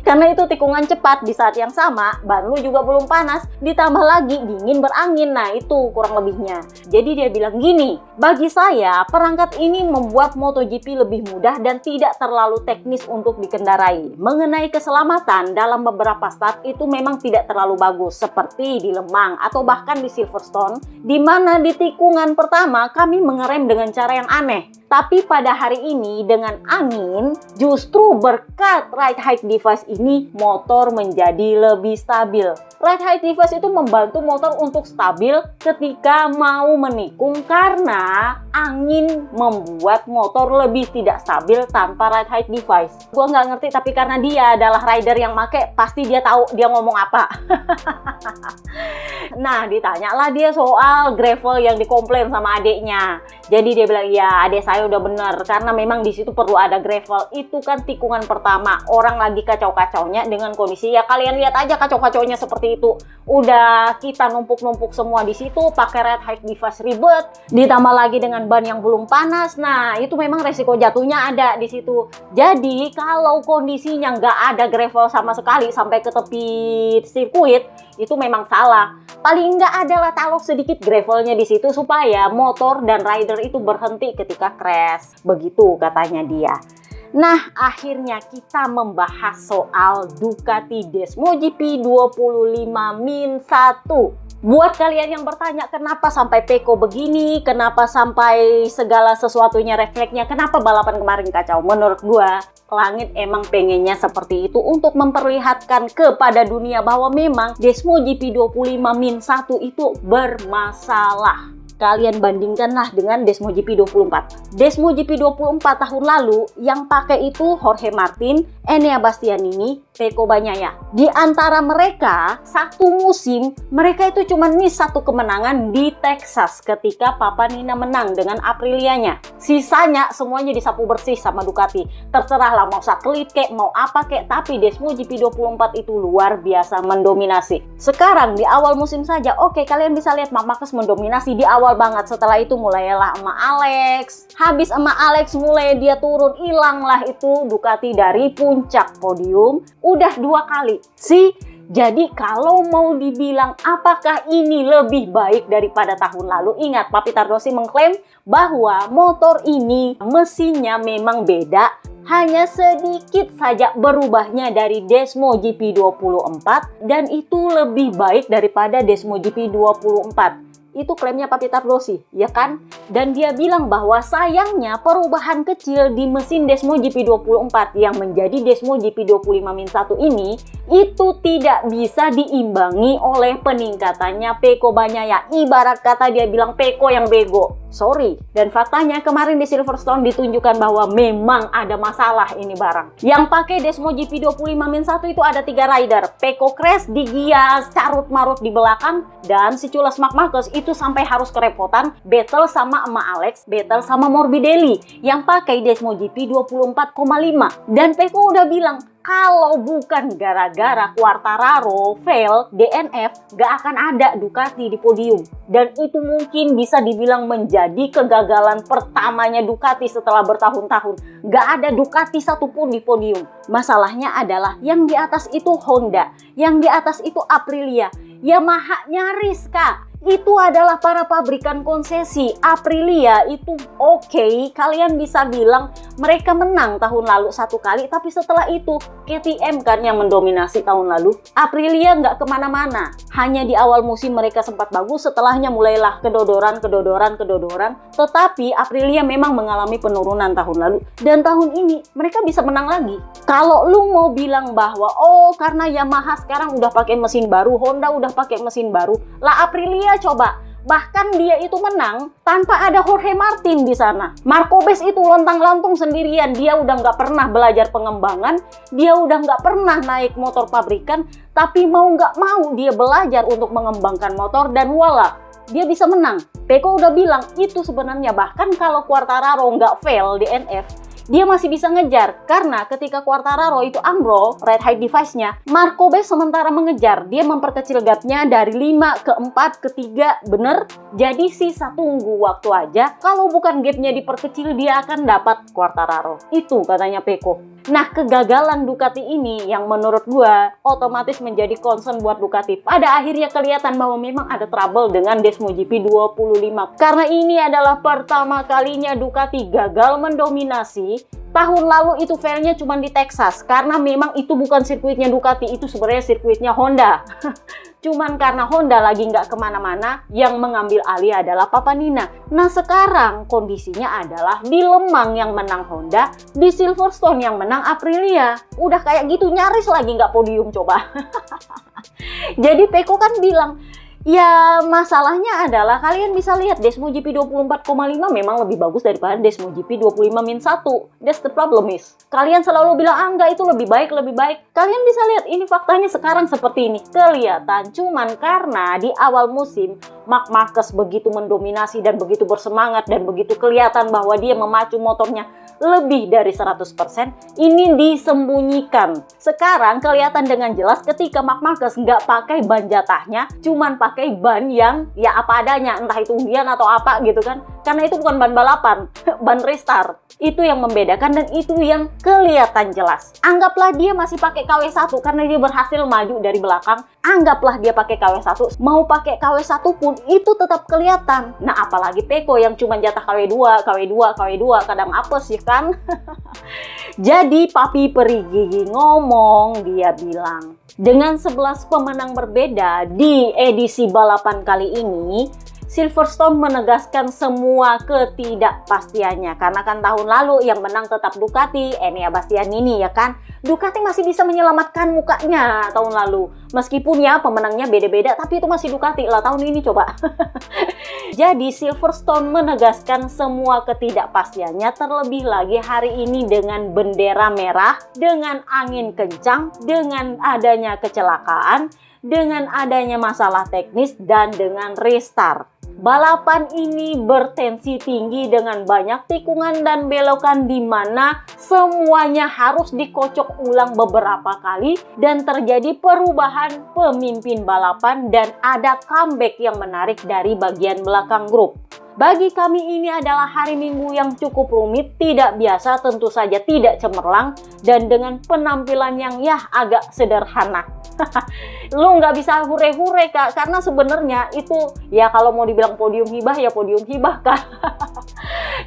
karena itu tikungan cepat. Di saat yang sama ban lu juga belum panas, ditambah lagi dingin berangin. Nah itu kurang lebihnya. Jadi dia bilang gini, bagi saya perangkat ini membuat MotoGP lebih mudah dan tidak terlalu teknis untuk dikendarai. Mengenai keselamatan dalam beberapa start itu memang tidak terlalu bagus seperti di Le Mans atau bahkan di Silverstone, di mana di tikungan pertama kami mengerem dengan cara yang aneh. Tapi pada hari ini dengan angin, justru berkat ride height device ini motor menjadi lebih stabil. Ride height device itu membantu motor untuk stabil ketika mau menikung karena angin membuat motor lebih tidak stabil tanpa ride height device. Gua nggak ngerti, tapi karena dia adalah rider yang make, pasti dia tahu dia ngomong apa. Nah, ditanyalah dia soal gravel yang dikomplain sama adiknya. Jadi dia bilang, ya adik saya udah bener, karena memang di situ perlu ada gravel. Itu kan tikungan pertama, orang lagi kacau-kacaunya dengan kondisi, ya kalian lihat aja kacau-kacaunya seperti itu. Udah kita numpuk-numpuk semua di situ, pakai ride height device ribet, ditambah lagi dengan ban yang belum panas. Nah, itu memang resiko jatuhnya ada di situ. Jadi kalau kondisinya nggak ada gravel sama sekali sampai ke tepi sirkuit, itu memang salah. Paling nggak adalah taruh sedikit gravelnya di situ supaya motor dan rider itu berhenti ketika crash. Begitu katanya dia. Nah, akhirnya kita membahas soal Ducati Desmo GP 25min1. Buat kalian yang bertanya kenapa sampai Pecco begini, kenapa sampai segala sesuatunya refleksnya, kenapa balapan kemarin kacau? Menurut gua, langit emang pengennya seperti itu untuk memperlihatkan kepada dunia bahwa memang Desmo GP 25min1 itu bermasalah. Kalian bandingkanlah dengan Desmo GP 24. Desmo GP 24 tahun lalu yang pakai itu Jorge Martin, Enea Bastianini, Pecco Bagnaia. Di antara mereka, satu musim mereka itu cuma miss satu kemenangan di Texas ketika Papanina menang dengan Aprilianya. Sisanya semuanya disapu bersih sama Ducati. Terserahlah mau satelit kek, mau apa kek, tapi Desmo GP 24 itu luar biasa mendominasi. Sekarang di awal musim saja, oke, kalian bisa lihat Marc Marquez mendominasi di awal banget. Setelah itu mulailah sama Alex. Habis sama Alex mulai dia turun, hilanglah itu Ducati dari puncak podium. Udah 2 kali. Jadi kalau mau dibilang apakah ini lebih baik daripada tahun lalu, ingat Papi Tardossi mengklaim bahwa motor ini mesinnya memang beda, hanya sedikit saja berubahnya dari Desmo GP 24 dan itu lebih baik daripada Desmo GP 24. Itu klaimnya Papi Tardossi, ya kan? Dan dia bilang bahwa sayangnya perubahan kecil di mesin Desmo GP 24 yang menjadi Desmo GP 25min1 ini itu tidak bisa diimbangi oleh peningkatannya Pecco Bagnaia. Ibarat kata dia bilang Pecco yang bego. Sorry. Dan faktanya kemarin di Silverstone ditunjukkan bahwa memang ada masalah ini barang. Yang pakai Desmo GP 25min1 itu ada 3 rider. Pecco crash, Di Gias carut-marut di belakang, dan si culas Marc Marquez itu sampai harus kerepotan battle sama emak Alex, battle sama Morbidelli yang pakai Desmo GP 24,5. Dan Pecco udah bilang, kalau bukan gara-gara Quartararo fail DNF, gak akan ada Ducati di podium. Dan itu mungkin bisa dibilang menjadi kegagalan pertamanya Ducati setelah bertahun-tahun. Gak ada Ducati satupun di podium. Masalahnya adalah yang di atas itu Honda, yang di atas itu Aprilia, Yamaha nyaris Kak. Itu adalah para pabrikan konsesi. Aprilia itu oke, kalian bisa bilang mereka menang tahun lalu 1 kali, tapi setelah itu KTM kan yang mendominasi tahun lalu. Aprilia nggak kemana-mana, hanya di awal musim mereka sempat bagus, setelahnya mulailah kedodoran. Tetapi Aprilia memang mengalami penurunan tahun lalu, dan tahun ini mereka bisa menang lagi. Kalau lu mau bilang bahwa oh karena Yamaha sekarang udah pakai mesin baru, Honda udah pakai mesin baru, lah Aprilia coba, bahkan dia itu menang tanpa ada Jorge Martin di sana. Marquez itu lontang-lantung sendirian, dia udah nggak pernah belajar pengembangan, dia udah nggak pernah naik motor pabrikan, tapi mau nggak mau dia belajar untuk mengembangkan motor dan voila, dia bisa menang. Pecco udah bilang itu sebenarnya bahkan kalau Quartararo nggak fail DNF, dia masih bisa ngejar, karena ketika Quartararo itu ambrol ride height device-nya, Marquez sementara mengejar, dia memperkecil gapnya dari 5 ke 4 ke 3, bener? Jadi sisa tunggu waktu aja, kalau bukan gapnya diperkecil dia akan dapat Quartararo. Itu katanya Pecco. Nah, kegagalan Ducati ini yang menurut gua otomatis menjadi concern buat Ducati. Pada akhirnya kelihatan bahwa memang ada trouble dengan Desmo GP 25. Karena ini adalah pertama kalinya Ducati gagal mendominasi. Tahun lalu itu failnya cuma di Texas, karena memang itu bukan sirkuitnya Ducati, itu sebenarnya sirkuitnya Honda. Cuman karena Honda lagi nggak kemana-mana, yang mengambil alih adalah Papa Nina. Nah sekarang kondisinya adalah di Lemang yang menang Honda, di Silverstone yang menang Aprilia. Udah kayak gitu nyaris lagi nggak podium coba. Jadi Peko kan bilang, ya masalahnya adalah kalian bisa lihat Desmo GP 24,5 memang lebih bagus daripada Desmo GP 25-1. That's the problem is. Kalian selalu bilang, enggak itu lebih baik, lebih baik. Kalian bisa lihat ini faktanya sekarang seperti ini. Kelihatan cuman karena di awal musim Marc Marquez begitu mendominasi dan begitu bersemangat dan begitu kelihatan bahwa dia memacu motornya lebih dari 100%, ini disembunyikan. Sekarang kelihatan dengan jelas ketika Marc Marquez nggak pakai ban jatahnya, cuman pakai ban yang ya apa adanya, entah itu undian atau apa gitu kan. Karena itu bukan ban balapan, ban restart. Itu yang membedakan dan itu yang kelihatan jelas. Anggaplah dia masih pakai KW1 karena dia berhasil maju dari belakang. Anggaplah dia pakai KW1, mau pakai KW1 pun itu tetap kelihatan. Nah apalagi Peko yang cuma jatah KW2, kadang apes ya kan. Jadi Papi Peri Gigi ngomong, dia bilang, dengan 11 pemenang berbeda di edisi balapan kali ini, Silverstone menegaskan semua ketidakpastiannya. Karena kan tahun lalu yang menang tetap Ducati, Enea Bastianini ya kan. Ducati masih bisa menyelamatkan mukanya tahun lalu. Meskipun ya pemenangnya beda-beda, tapi itu masih Ducati lah tahun ini coba. Jadi Silverstone menegaskan semua ketidakpastiannya, terlebih lagi hari ini dengan bendera merah, dengan angin kencang, dengan adanya kecelakaan, dengan adanya masalah teknis, dan dengan restart. Balapan ini bertensi tinggi dengan banyak tikungan dan belokan di mana semuanya harus dikocok ulang beberapa kali dan terjadi perubahan pemimpin balapan dan ada comeback yang menarik dari bagian belakang grup. Bagi kami ini adalah hari Minggu yang cukup rumit, tidak biasa, tentu saja tidak cemerlang, dan dengan penampilan yang ya agak sederhana. Lu nggak bisa hure-hure Kak, karena sebenarnya itu ya kalau mau dibilang podium hibah ya podium hibah Kak.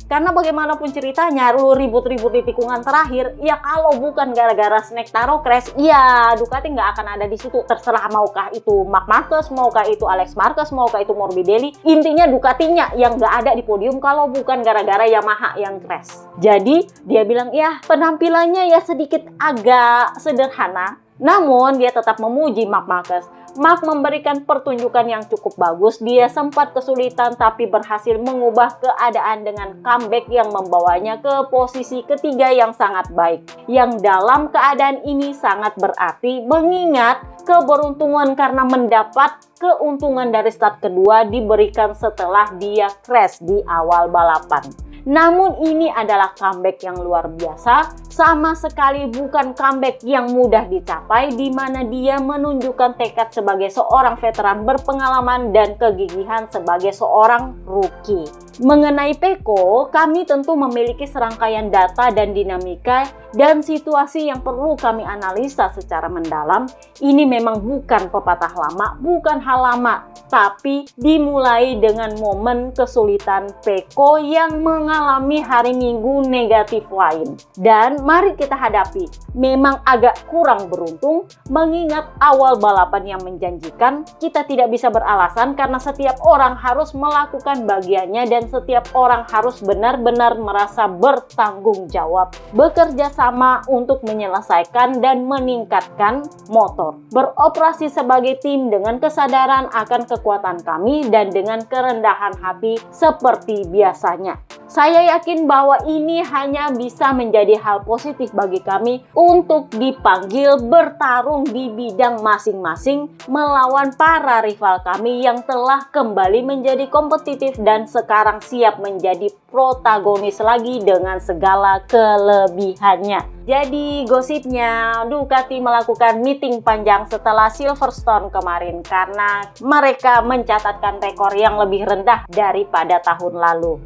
Karena bagaimanapun ceritanya, lu ribut-ribut di tikungan terakhir, ya kalau bukan gara-gara Snack Taro crash, ya Ducati nggak akan ada di situ. Terserah maukah itu Marc Marquez, maukah itu Alex Marquez, maukah itu Morbidelli, intinya Ducatinya yang nggak ada di podium kalau bukan gara-gara Yamaha yang crash. Jadi dia bilang ya penampilannya ya sedikit agak sederhana, namun dia tetap memuji Marc Marquez. Marc memberikan pertunjukan yang cukup bagus. Dia sempat kesulitan tapi berhasil mengubah keadaan dengan comeback yang membawanya ke posisi ketiga yang sangat baik. Yang dalam keadaan ini sangat berarti mengingat keberuntungan karena mendapat keuntungan dari start kedua diberikan setelah dia crash di awal balapan. Namun ini adalah comeback yang luar biasa, sama sekali bukan comeback yang mudah dicapai di mana dia menunjukkan tekad sebagai seorang veteran berpengalaman dan kegigihan sebagai seorang rookie. Mengenai Peko, kami tentu memiliki serangkaian data dan dinamika dan situasi yang perlu kami analisa secara mendalam. Ini memang bukan pepatah lama, bukan hal lama, tapi dimulai dengan momen kesulitan Peko yang mengalami hari Minggu negatif lain. Dan mari kita hadapi. Memang agak kurang beruntung mengingat awal balapan yang menjanjikan. Kita tidak bisa beralasan karena setiap orang harus melakukan bagiannya dan setiap orang harus benar-benar merasa bertanggung jawab, bekerja sama untuk menyelesaikan dan meningkatkan motor, beroperasi sebagai tim dengan kesadaran akan kekuatan kami dan dengan kerendahan hati seperti biasanya. Saya yakin bahwa ini hanya bisa menjadi hal positif bagi kami untuk dipanggil bertarung di bidang masing-masing melawan para rival kami yang telah kembali menjadi kompetitif dan sekarang siap menjadi protagonis lagi dengan segala kelebihannya. Jadi gosipnya Ducati melakukan meeting panjang setelah Silverstone kemarin karena mereka mencatatkan rekor yang lebih rendah daripada tahun lalu.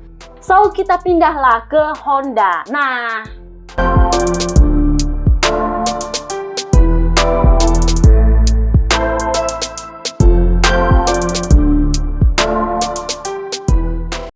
So kita pindahlah ke Honda. Nah,